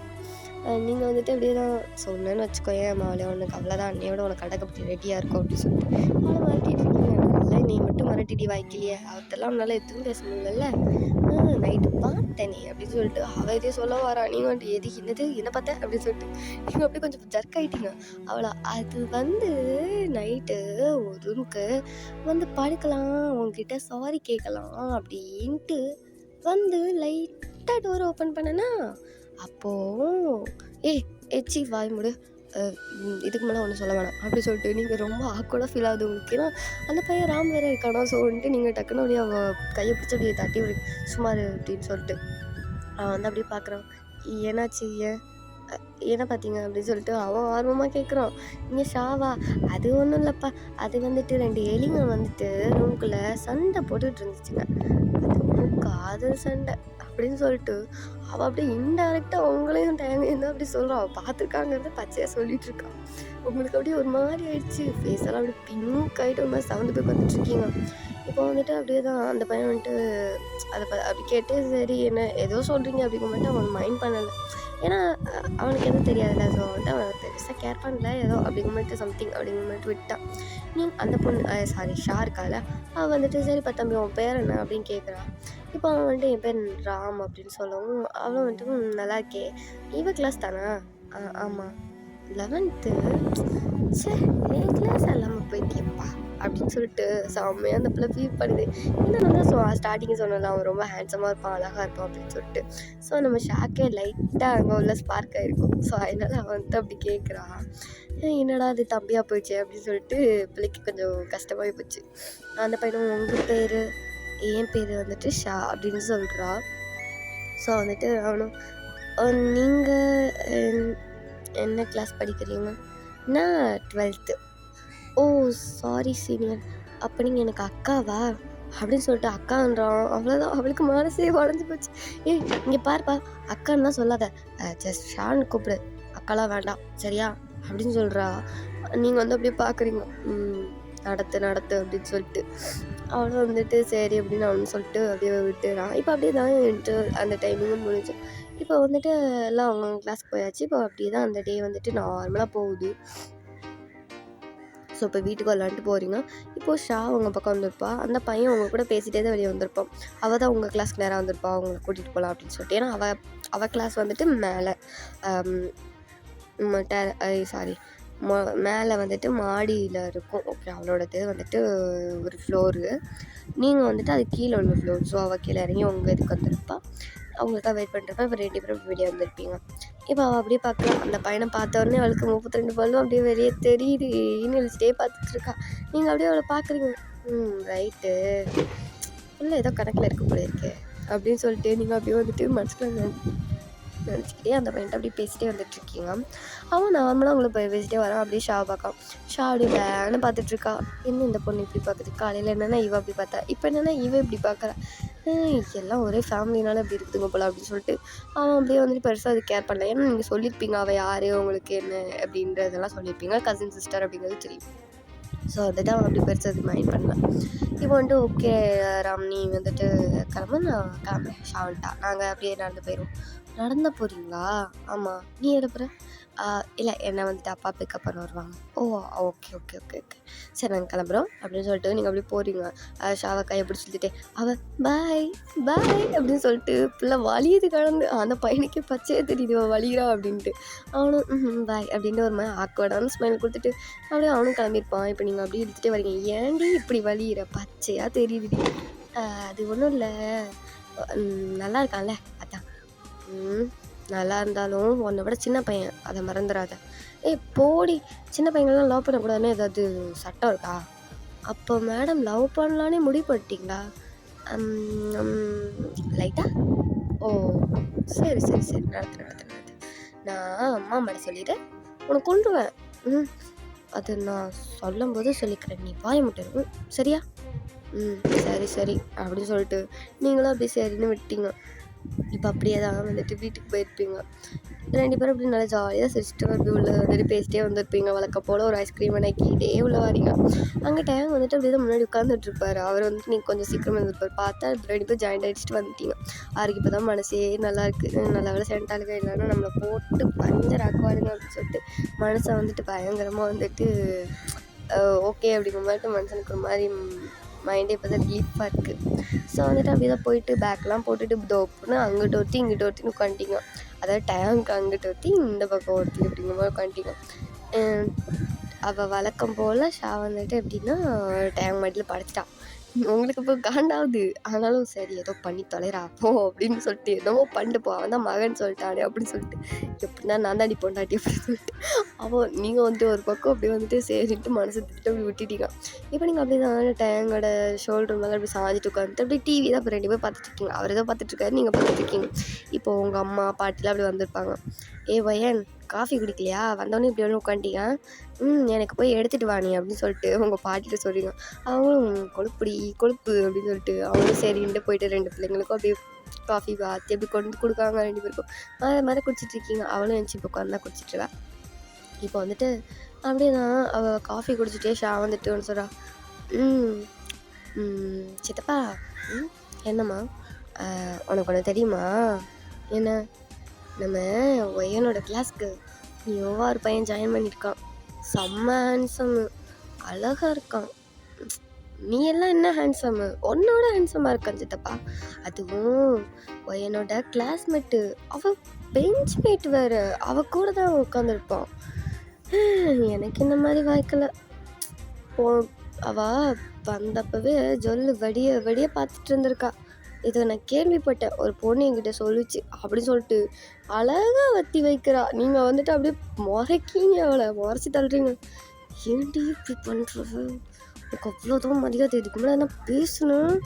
நீங்கள் வந்துட்டு அப்படியே தான் சொன்னேன்னு வச்சுக்கோயேன், மாவளே உனக்கு அவ்வளோதான், அன்னையோட உனக்கு அடக்கப்பட்டு ரெடியாக இருக்கும் அப்படின்னு சொல்லிட்டு அவளை மிரட்டிட்டு இருக்கீங்க. நல்லா நீ மட்டும் மிரட்டிடி வாய்க்கலையே, அவர்த்தெல்லாம் நல்லா எதுவும் பேச முடியல. நைட்டு பார்த்தேனே அப்படின்னு சொல்லிட்டு அவள் எதையும் சொல்ல வரா. நீங்கள் வந்துட்டு என்னது என்ன பார்த்தேன் அப்படின்னு சொல்லிட்டு நீங்கள் அப்படியே கொஞ்சம் ஜர்க் ஆகிட்டீங்க. அவளை அது வந்து நைட்டு ஒரு ரூமுக்கு வந்து படுக்கலாம், உங்ககிட்ட சாரி கேட்கலாம் அப்படின்ட்டு வந்து லைட்டாக டோர் ஓப்பன் பண்ணனா, அப்போது எச்சி வாய் முடு, இதுக்கு மேலே ஒன்றும் சொல்ல வேணாம் அப்படி சொல்லிட்டு நீங்கள் ரொம்ப ஆக்வர்டாக ஃபீல் ஆகுது உங்களுக்கு. ஏன்னா அந்த பையன் ராம் வேறு இருக்கானா. ஸோ வந்துட்டு நீங்கள் டக்குன்னு அப்படியே அவள் கையை பிடிச்சி அப்படியே தட்டி சுமார் அப்படின்னு சொல்லிட்டு அவன் வந்து அப்படியே பார்க்குறான். ஏன்னாச்சு, என்ன பார்த்தீங்க அப்படின்னு சொல்லிட்டு அவன் ஆர்வமாக கேட்குறான். இங்கே ஷாவா, அது ஒன்றும் இல்லைப்பா, அது வந்துட்டு 2 எலிங்க வந்துட்டு ரூம்குள்ளே சண்டை போட்டுட்டு இருந்துச்சுங்க, அது காதல் சண்டை அப்படின்னு சொல்லிட்டு அவள் அப்படியே இன்டெரக்டாக அவங்களையும் டேங்கையும் தான் அப்படி சொல்கிறான். அவள் பார்த்துருக்காங்கிறத பச்சையாக சொல்லிட்டு இருக்கான். உங்களுக்கு அப்படியே ஒரு மாதிரி ஆயிடுச்சு, ஃபேஸெல்லாம் அப்படியே பிங்க் ஆகிட்டு ஒரு மாதிரி சவுண்டு போய் பார்த்துட்ருக்கீங்க. இப்போ வந்துட்டு அப்படியே தான் அந்த பையன் வந்துட்டு அதை அப்படி கேட்டு, சரி என்ன ஏதோ சொல்கிறீங்க அப்படிங்க மட்டும் அவன் மைண்ட் பண்ணலை. ஏன்னா அவனுக்கு எதுவும் தெரியாதுல்ல. ஸோ வந்துட்டு அவன் பெருசாக கேர் பண்ணல, ஏதோ அப்படிங்கிற மட்டும் சம்திங் அப்படிங்கிற மட்டும் விட்டான். அந்த பொண்ணு சாரி ஷா இருக்கால, அவள் வந்துட்டு சரிப்பா தம்பி உன் பேர் என்ன அப்படின்னு கேட்குறான். இப்போ அவன் வந்துட்டு என் பேர் ராம் அப்படின்னு சொல்லவும் அவன் வந்துட்டு நல்லா இருக்கே, இவன் கிளாஸ் தானா? ஆமாம் 11th. சரி என் கிளாஸ் எல்லாமல் போயிட்டியப்பா அப்படின்னு சொல்லிட்டு செம்மையாக அந்த பிள்ளை ஃபீல் பண்ணுது. ஏன்னா நான் ஸ்டார்டிங் சொன்னல அவன் ரொம்ப ஹேண்ட்ஸமாக இருப்பான், அழகாக இருப்பான் அப்படின்னு சொல்லிட்டு. ஸோ நம்ம ஷாக்கே லைட்டாக அங்கே உள்ள ஸ்பார்க் ஆகிருக்கும். ஸோ அதனால் அவன் வந்துட்டு அப்படி கேட்குறான். என்னடா அது தம்பியாக போயிடுச்சு அப்படின்னு சொல்லிட்டு பிள்ளைக்கு கொஞ்சம் கஷ்டமாகி போச்சு. அந்த பையனும் உங்கள் பேர், என் பேர் வந்துட்டு ஷா அப்படின்னு சொல்கிறா. ஸோ வந்துட்டு அவனும் நீங்கள் என்ன கிளாஸ் படிக்கிறீங்க? நான் 12th. ஓ சாரி சீனியர், அப்போ நீங்கள் எனக்கு அக்காவா அப்படின்னு சொல்லிட்டு அக்கான்றான். அவ்வளோதான், அவளுக்கு மனசே உடஞ்சி போச்சு. இங்கே பாருப்பா, அக்கான்னு தான் சொல்லாத, ஜஸ்ட் ஷான்னு கூப்பிடு, அக்காலாம் வேண்டாம் சரியா அப்படின்னு சொல்கிறா. நீங்கள் வந்து அப்படியே பார்க்குறீங்க, நடத்து அப்படின்னு சொல்லிட்டு அவனும் வந்துட்டு சரி அப்படின்னு அவனு சொல்லிட்டு அப்படியே விட்டுறான். இப்போ அப்படியே தான் அந்த டைமிங்கும் முடிஞ்சு. இப்போ வந்துட்டு எல்லாம் அவங்க கிளாஸ்க்கு போயாச்சு. இப்போ அப்படியே தான் அந்த டே வந்துட்டு நார்மலாக போகுது. ஸோ இப்போ வீட்டுக்கு விளாண்டுட்டு போகிறீங்க. இப்போது ஷா உங்கள் பக்கம் வந்திருப்பா. அந்த பையன் உங்கள் கூட பேசிகிட்டே தான் வெளியே வந்திருப்பான். அவள் தான் உங்கள் கிளாஸ்க்கு நேராக வந்திருப்பா, அவங்கள கூட்டிகிட்டு போகலாம் அப்படின்னு சொல்லிட்டு. ஏன்னா அவள் கிளாஸ் வந்துட்டு மேலே சாரி மேலே வந்துட்டு மாடியில் இருக்கும். ஓகே, அவளோடது வந்துட்டு ஒரு ஃப்ளோரு, நீங்கள் வந்துட்டு அது கீழே உள்ள ஃப்ளோர். ஸோ அவள் கீழே இறங்கி உங்கள் இதுக்கு வந்திருப்பா. அவங்களுக்காக வெயிட் பண்ணுறப்ப இப்போ 2 பேரும் வெளியே வந்திருப்பீங்க. இப்போ அவள் அப்படியே பார்க்கலாம். அந்த பையனை பார்த்த உடனே அவளுக்கு 32 பல்லும் அப்படியே வெளியே தெரியுது. இழிச்சிட்டே பார்த்துட்ருக்கா. நீங்கள் அப்படியே அவளை பார்க்குறீங்க. ரைட்டு, இல்லை ஏதோ கணக்கில் இருக்க போல இருக்கே அப்படின்னு சொல்லிட்டு நீங்கள் அப்படியே வந்துட்டு மனசுக்குள்ள நினச்சிக்கிட்டே அந்த பையன்ட்டு அப்படியே பேசிகிட்டே வந்துட்டுருக்கீங்க. அவன் நார்மலாக உங்களை பேசிகிட்டே வரான். அப்படியே ஷா பார்க்கான். ஷா அப்படியே வேன்னு பார்த்துட்ருக்கா. என்ன இந்த பொண்ணு இப்படி பார்க்குது? காலையில் என்னென்னா இவ அப்படி பார்த்தா, இப்போ என்னென்னா இவ இப்படி பார்க்குறா. எல்லாம் ஒரே ஃபேமிலினால அப்படி இருக்குதுங்க போல அப்படின்னு சொல்லிட்டு அவன் அப்படியே வந்துட்டு பெருசாக அது கேர் பண்ணல. ஏன்னா நீங்கள் சொல்லியிருப்பீங்க அவள் யார், உங்களுக்கு என்ன அப்படின்றதெல்லாம் சொல்லியிருப்பீங்க. கசின் சிஸ்டர் அப்படிங்கிறது தெரியும். ஸோ வந்துட்டு அவன் அப்படி பெருசாக அது மைண்ட் பண்ணலாம். இப்போ வந்துட்டு ஓகே ராம், நீ வந்துட்டு கிளம்ப, நான் கிளம்புறேன். ஷா வந்துட்டா. நாங்கள் அப்படியே நடந்து போயிடுவோம். நடந்து போகிறீங்களா? ஆமாம். நீ எழுப்புற? இல்லை, என்னை வந்துட்டு அப்பா பிக்கப் பண்ண வருவாங்க. ஓ ஓகே ஓகே ஓகே ஓகே சரி, நாங்கள் கிளம்புறோம் அப்படின்னு சொல்லிட்டு நீங்கள் அப்படியே போகிறீங்க. ஷாவை கையை பிடிச்சி சொல்லிட்டு அவள் பாய் பாய் அப்படின்னு சொல்லிட்டு ஃபுல்லாக வலியுது கலந்து. அந்த பையனுக்கே பச்சையே தெரியுது அவள் வலிகிறா அப்படின்ட்டு. அவனும் பாய் அப்படின்ட்டு ஒரு மாதிரி ஆக்வர்டான ஸ்மைல் கொடுத்துட்டு அப்படியே அவனும் கிளம்பியிருப்பான். இப்போ நீங்கள் அப்படியே எடுத்துகிட்டே வரீங்க. ஏன்டி இப்படி வலிகிற? பச்சையாக தெரியுதுடி. அது ஒன்றும் இல்லை, நல்லா இருக்கான்ல அதான். நல்லா இருந்தாலும் உன்னை விட சின்ன பையன், அதை மறந்துடாத. போடி, சின்ன பையன்கள்லாம் லவ் பண்ணக்கூடாதுன்னு ஏதாவது சட்டம் இருக்கா? அப்போ மேடம் லவ் பண்ணலான்னே முடிவு பண்ணிட்டீங்களா? லைட்டா? ஓ சரி சரி சரி, நடத்து. நான் அம்மா மேடம் சொல்லிவிட்டேன், உனக்கு கொண்டுருவேன். அது நான் சொல்லும்போது சொல்லிக்கிறேன், நீ வாய முட்டை சரியா? சரி சரி அப்படின்னு சொல்லிட்டு நீங்களும் அப்படி சரின்னு விட்டீங்க. இப்போ அப்படியே தான் வந்துட்டு வீட்டுக்கு போயிருப்பீங்க. 2 பேரும் அப்படி நல்லா ஜாலியாக சிரிச்சுட்டு அப்படி உள்ள வந்துட்டு பேசிட்டே வந்திருப்பீங்க. வழக்கம் போல் ஒரு ஐஸ்கிரீம் நக்கிட்டே உள்ள வரீங்க. அங்கே டேங் வந்துட்டு அப்படியே தான் முன்னாடி உட்காந்துட்ருப்பார். அவர் வந்துட்டு நீங்கள் கொஞ்சம் சீக்கிரமாக இருந்திருப்பார். பார்த்தா 2 பேரும் ஜாயிண்ட் அடிச்சுட்டு வந்துட்டீங்க. அவருக்கு இப்போ தான் மனசே நல்லா இருக்குது, நல்ல வேலை சென்டாலுங்க இல்லைன்னா நம்மளை போட்டு பஞ்சர் ஆக்குவாருங்க அப்படின்னு சொல்லிட்டு மனசை வந்துட்டு பயங்கரமாக வந்துட்டு ஓகே அப்படிங்கிற மாதிரி மனுஷனுக்கு ஒரு மாதிரி மைண்டே இப்போ தான் ரிலீஃபாக இருக்குது. ஸோ வந்துட்டு அப்படியே தான் போயிட்டு பேக்கெலாம் போட்டுட்டு தோப்புன்னு அங்கிட்ட ஒருத்தி இங்கிட்ட ஒருத்தின்னு உட்காந்துட்டிங்க. அதாவது டேங்க் அங்கிட்ட ஒருத்தி இந்த பக்கம் ஒருத்தி அப்படிங்கிற மாதிரி உட்காந்துட்டிங்க. அவள் வழக்கம் போல் ஷா வந்துட்டு எப்படின்னா டேங்க் மாட்டில் படைச்சிட்டா. உங்களுக்கு இப்போ காண்டாகுது. ஆனாலும் சரி ஏதோ பண்ணி தொலைறா போ அப்படின்னு சொல்லிட்டு என்னவோ பண்ணிட்டு போ, அவன் தான் மகன் சொல்லிட்டானே அப்படின்னு சொல்லிட்டு எப்படின்னா நான் தாண்டி பொண்டாட்டி அப்படின்னு சொல்லிட்டு நீங்கள் வந்துட்டு ஒரு பக்கம் அப்படி வந்துட்டு சரின்ட்டு மனசு திட்டு அப்படி விட்டுட்டீங்க. இப்போ நீங்கள் அப்படி தான் டேங்கோட ஷோல்டர் மேலே அப்படி சாஞ்சிட்டு உட்காந்துட்டு அப்படி டிவி தான் இப்போ 2 பேர் பார்த்துட்ருக்கீங்க. அவர் ஏதோ பார்த்துட்ருக்காரு, நீங்கள் பார்த்துட்ருக்கீங்க. இப்போ உங்கள் அம்மா பாட்டிலாம் அப்படி வந்திருப்பாங்க. பையன் காஃபி குடிக்கலையா? வந்தோடனே இப்படி ஒன்று உட்காந்துட்டீங்க. எனக்கு போய் எடுத்துகிட்டு வா நீ அப்படின்னு சொல்லிட்டு உங்கள் பாட்டிகிட்ட சொல்கிறீங்க. அவங்களும் கொழுப்பு அப்படின்னு சொல்லிட்டு அவங்களும் சரின்ட்டு போயிட்டு 2 பிள்ளைங்களுக்கும் அப்படியே காஃபி பாத்தி அப்படி கொண்டு கொடுக்காங்க. 2 பேருக்கும் மாதிரி குடிச்சிட்ருக்கீங்க. அவளும் எழுந்துச்சி இப்போ உட்காந்து தான் குடிச்சிட்ருக்கா. இப்போ வந்துட்டு அப்படியே தான் அவள் காஃபி குடிச்சிட்டே ஷா வந்துட்டு ஒன்று சொல்கிறா. சித்தப்பா, என்னம்மா உனக்கு ஒன்று தெரியுமா? என்ன? நம்ம ஒய்யனோட கிளாஸ்க்கு நியூவாக ஒரு பையன் ஜாயின் பண்ணியிருக்கான். செம்ம ஹேண்ட்ஸம்மு, அழகாக இருக்கான். நீ எல்லாம் என்ன ஹேண்ட்ஸம்மு, உன்னோட ஹேண்ட்ஸமாக இருக்கான் சித்தப்பா. அதுவும் ஒய்யனோட கிளாஸ்மேட்டு, அவள் பெஞ்ச் மேட் வேறு, அவள் கூட தான் உட்காந்துருப்பான். எனக்கு இந்த மாதிரி வாய்க்கலை. அவள் வந்தப்பவே ஜொல்லு வடிய பார்த்துட்டு இருந்திருக்கா. இதை நான் கேள்விப்பட்டேன், ஒரு பொண்ணு என்கிட்ட சொல்லிச்சு அப்படின்னு சொல்லிட்டு அழகாக வத்தி வைக்கிறா. நீங்கள் வந்துட்டு அப்படியே முறைக்கீங்க, அவளை முறைச்சி தள்ளுறீங்க. ஏன்டி இப்படி பண்ணுறது? எனக்கு அவ்வளோதான் மரியாதை, இதுக்கு முன்னாடி என்ன பேசணும்,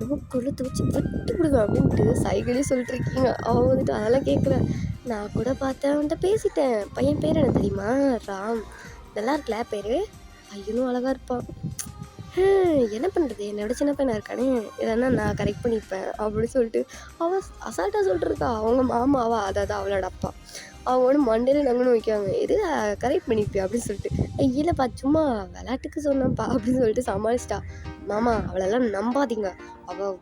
ரொம்ப கொழுத்து வச்சு வெட்டி விடுவேன் அப்படின்ட்டு சைக்கிளே சொல்லிட்டு இருக்கீங்க. அவன் வந்துட்டு அதெல்லாம் கேட்கல. நான் கூட பார்த்தேன், அவன்கிட்ட பேசிட்டேன். பையன் பேர் என்ன தெரியுமா? ராம். நல்லா இருக்கல பேர்? பையனும் அழகாக இருப்பான். என்ன பண்ணுறது, என்னோட சின்ன பையனாக இருக்கானே, இதெல்லாம் நான் கரெக்ட் பண்ணிப்பேன் அப்படின்னு சொல்லிட்டு அவள் அசால்ட்டாக சொல்லிட்டுருக்கா. அவங்க மாமாவா, அதாவது அவளோட அப்பா, அவங்களோட மண்டையில் நங்கன்னு வைக்காங்க. இது கரெக்ட் பண்ணிப்பேன் அப்படின்னு சொல்லிட்டு இல்லைப்பா சும்மா விளையாட்டுக்கு சொன்னேன்ப்பா அப்படின்னு சொல்லிட்டு சமாளிச்சிட்டா. மாமா அவளெல்லாம் நம்பாதீங்க, அவள்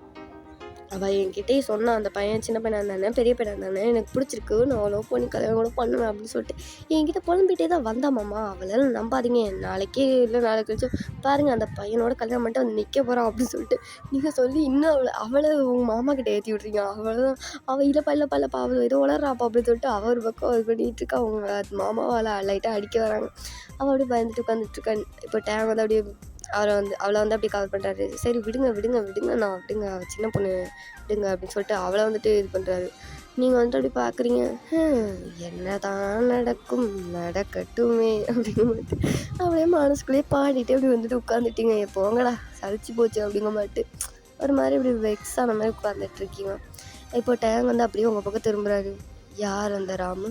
அவள் என்கிட்டயே சொன்னான், அந்த பையன் சின்ன பையனாக இருந்தானே பெரிய பையனாக இருந்தானே எனக்கு பிடிச்சிருக்கு, நான் லவ் பண்ணி கல்யாணம் கூட பண்ணுவேன் அப்படின்னு சொல்லிட்டு என்கிட்ட புலம்பிகிட்டே தான் வந்தாமாம்மா. அவளால் நம்பாதீங்க, நாளைக்கே இல்லை நாளைக்கு கழிச்சு பாருங்கள் அந்த பையனோட கல்யாணம் பண்ணிட்டு வந்து நிற்க போகிறான் அப்படின்னு சொல்லிட்டு நீங்கள் சொல்லி இன்னும் அவளை உங்கள் மாமா கிட்டே ஏற்றி விட்றீங்க. அவள் அவள் இல்லைப்பா அவள் ஏதோ வளர்றாப்பா அப்படின்னு சொல்லிட்டு அவர் பக்கம் இது பண்ணிகிட்டு இருக்கா. அவங்க மாமாவால் லைட்டாக அடிக்க வராங்க. அவள் அப்படியே பயந்துட்டு உட்காந்துட்ருக்கான். இப்போ டேங் வந்து அப்படியே அவளை வந்து அப்படியே கவர் பண்ணுறாரு. சரி விடுங்க நான் விடுங்க, சின்ன பொண்ணு விடுங்க அப்படின்னு சொல்லிட்டு அவளை வந்துட்டு இது பண்ணுறாரு. நீங்கள் வந்துட்டு அப்படி பார்க்குறீங்க, என்ன தான் நடக்கும் நடக்கட்டுமே அப்படிங்கும்போது அப்படியே மனசுக்குள்ளேயே பாடிட்டு அப்படி வந்துட்டு உட்காந்துட்டீங்க. போங்கடா சளிச்சு போச்சு அப்படிங்க மாட்டு ஒரு மாதிரி இப்படி வெக்ஸ் ஆன மாதிரி உட்காந்துட்ருக்கீங்க. இப்போ டேங் வந்து அப்படியே உங்கள் பக்கம் திரும்புகிறாரு. யார் அந்த ராமு?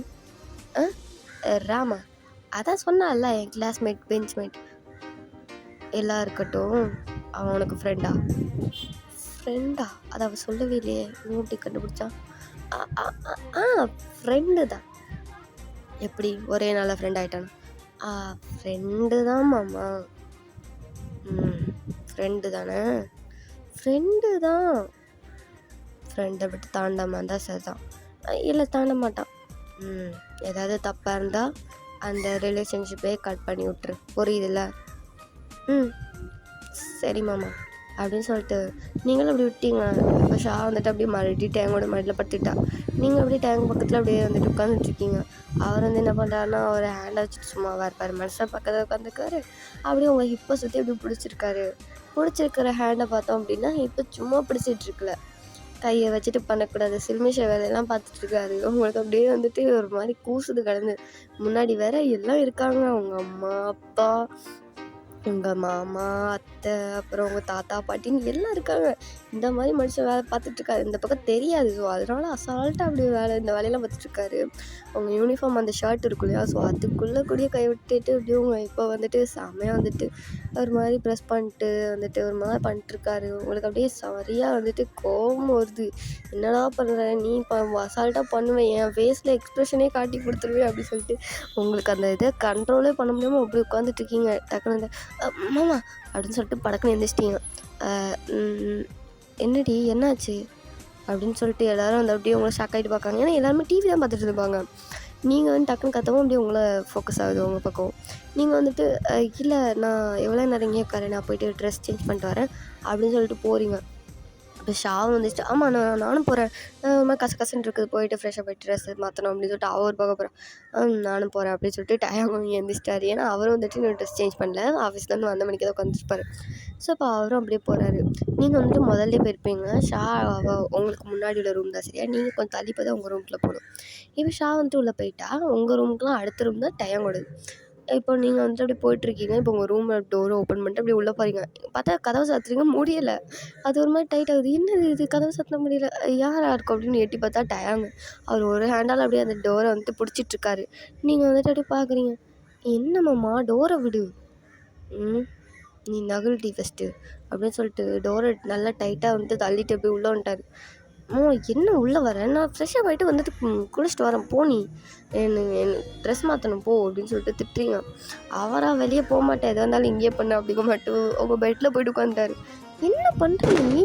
ராமா? அதான் சொன்னால என் கிளாஸ்மேட் பெஞ்ச்மேட். எல்லாம் இருக்கட்டும், அவன் உனக்கு ஃப்ரெண்டா? அதை அவள் சொல்லவே இல்லையே, இவன் எப்படி கண்டுபிடிச்சான்? ஃப்ரெண்டு தான். எப்படி ஒரே நாளில் ஃப்ரெண்ட் ஆகிட்டானா? ஃப்ரெண்டு தான் மாமா. ஃப்ரெண்டு தானே? ஃப்ரெண்டு தான். ஃப்ரெண்டை விட்டு தாண்டாமல் இருந்தால் சரிதான். இல்லை தாண்ட மாட்டான். ஏதாவது தப்பாக இருந்தால் அந்த ரிலேஷன்ஷிப்பே கட் பண்ணி விட்ரு, புரியுதுல்ல? சரி மாமா அப்படின்னு சொல்லிட்டு நீங்களும் அப்படி விட்டீங்க. இப்போ ஷா வந்துட்டு அப்படியே மறுபடி டேங்கோட மடியில் படுத்துட்டா. நீங்கள் அப்படியே டேங்க் பக்கத்தில் அப்படியே வந்துட்டு உட்காந்துட்ருக்கீங்க. அவர் வந்து என்ன பண்ணுறாருன்னா ஒரு ஹேண்டை வச்சுட்டு சும்மாவாக இருப்பார், மனுஷன் பக்கத்தில் உட்காந்துருக்காரு. அப்படியே உங்கள் ஹிப்பை சுற்றி அப்படி பிடிச்சிருக்கிற ஹேண்டை பார்த்தோம் அப்படின்னா இப்போ சும்மா பிடிச்சிட்ருக்கல, கையை வச்சுட்டு பண்ணக்கூடாது சில்மிஷ வேலையெல்லாம் பார்த்துட்ருக்காரு. உங்களுக்கு அப்படியே வந்துட்டு ஒரு மாதிரி கூசுது கலந்து. முன்னாடி வேற எல்லாம் இருக்காங்க, உங்கள் அம்மா அப்பா உங்கள் மாமா அத்தை அப்புறம் உங்கள் தாத்தா பாட்டின்னு எல்லாம் இருக்காங்க. இந்த மாதிரி மனுஷன் வேலை பார்த்துட்ருக்காரு, இந்த பக்கம் தெரியாது. ஸோ அதனால அசால்ட்டாக அப்படி இந்த வேலையெல்லாம் பார்த்துட்ருக்காரு. அவங்க யூனிஃபார்ம் அந்த ஷர்ட் இருக்கும் இல்லையா, ஸோ அதுக்குள்ளே கூடிய கை விட்டுட்டு இப்படி அவங்க இப்போ வந்துட்டு செம்மையாக வந்துட்டு ஒரு மாதிரி ப்ரெஸ் பண்ணிட்டு வந்துட்டு ஒரு மாதிரி பண்ணிட்டுருக்காரு. உங்களுக்கு அப்படியே சரியாக வந்துட்டு கோபம் வருது. என்னடா பண்ணுற நீ அசால்ட்டாக பண்ணுவேன், என் ஃபேஸில் எக்ஸ்ப்ரெஷனே காட்டி கொடுத்துருவேன் அப்படின்னு சொல்லிட்டு உங்களுக்கு அந்த இதை கண்ட்ரோலே பண்ண முடியாமல் அப்படி உட்காந்துட்ருக்கீங்க. டக்குனு மாமா அப்படின்னு சொல்லிட்டு படக்குன்னு எழுந்திரிச்சிட்டிங்க. என்னடி என்னாச்சு அப்படின்னு சொல்லிட்டு எல்லோரும் வந்து அப்படியே உங்களை ஷாக் ஆகிட்டு பார்க்காங்க. ஏன்னா எல்லாருமே டிவி தான் பார்த்துட்டு இருப்பாங்க. நீங்கள் வந்து டக்குன்னு கத்தவும் அப்படியே உங்களை ஃபோக்கஸ் ஆகுது உங்கள் பக்கம். நீங்கள் வந்துட்டு இல்லை நான் எவ்வளோ நேரம் இங்கே உட்காரேன், நான் போய்ட்டு ட்ரெஸ் சேஞ்ச் பண்ணிட்டு வரேன் அப்படின்னு சொல்லிட்டு போகிறீங்க. இப்போ ஷாவும் வந்துச்சு, ஆமாம் நானும் போகிறேன், ஒரு மாதிரி கசகசன்னு இருக்குது, போயிட்டு ஃப்ரெஷ்ஷாக போய்ட்டு ட்ரெஸ் மாற்றணும் அப்படின்னு சொல்லிட்டு அவர் பார்க்க போகிறேன். நானும் போகிறேன் அப்படின்னு சொல்லிட்டு டயம் எழுந்திரிச்சிட்டாரு. ஏன்னா அவரும் வந்துட்டு இன்னும் ட்ரெஸ் சேஞ்ச் பண்ணல, ஆஃபீஸ்லேருந்து வந்த மணிக்கு தான் உட்காந்துருப்பாரு. ஸோ இப்போ அவரும் அப்படியே போகிறாரு. நீங்கள் வந்துட்டு முதல்ல போயிருப்பீங்க. ஷா உங்களுக்கு முன்னாடி உள்ள ரூம் தான் சரியா, நீங்கள் கொஞ்சம் தள்ளி போய் தான் உங்கள் ரூம்குள்ளே போகணும். இப்போ ஷா வந்துட்டு உள்ளே போயிட்டா உங்கள் ரூமுக்குலாம் அடுத்த ரூம் தான் டயம் கொடுது. இப்போ நீங்கள் வந்துட்டு அப்படி போயிட்டுருக்கீங்க. இப்போ உங்கள் ரூம் டோரை ஓப்பன் பண்ணிட்டு அப்படியே உள்ளே போகிறீங்க. பார்த்தா கதவை சாத்துறீங்க, முடியலை. அது ஒரு மாதிரி டைட் ஆகுது. என்னது இது கதவை சாத்தின முடியல, யாரா இருக்கும் அப்படின்னு எட்டி பார்த்தா டயாங்க. அவர் ஒரு ஹேண்டால் அப்படியே அந்த டோரை வந்துட்டு பிடிச்சிட்ருக்காரு. நீங்கள் வந்துட்டு அப்படியே பார்க்குறீங்க, என்னம்மாம்மா டோரை விடு, நீ நகல்டி ஃபஸ்ட்டு அப்படின்னு சொல்லிட்டு டோரை நல்லா டைட்டாக வந்துட்டு தள்ளிட்டு அப்படியே உள்ளே வந்துட்டார். என்ன உள்ளே வரேன், நான் ஃப்ரெஷ்ஷாக போயிட்டு வந்துட்டு குளிச்சுட்டு வரேன், போனி எனக்கு ட்ரெஸ் மாற்றணும் போ அப்படின்னு சொல்லிட்டு திட்டுறீங்க. அவராக வெளியே போக மாட்டேன், எதாக இருந்தாலும் இங்கேயே பண்ண அப்படிங்க மாட்டோம். உங்கள் பெட்டில் போய்ட்டு உட்காந்துட்டாரு. என்ன பண்ணுறீங்க, நீ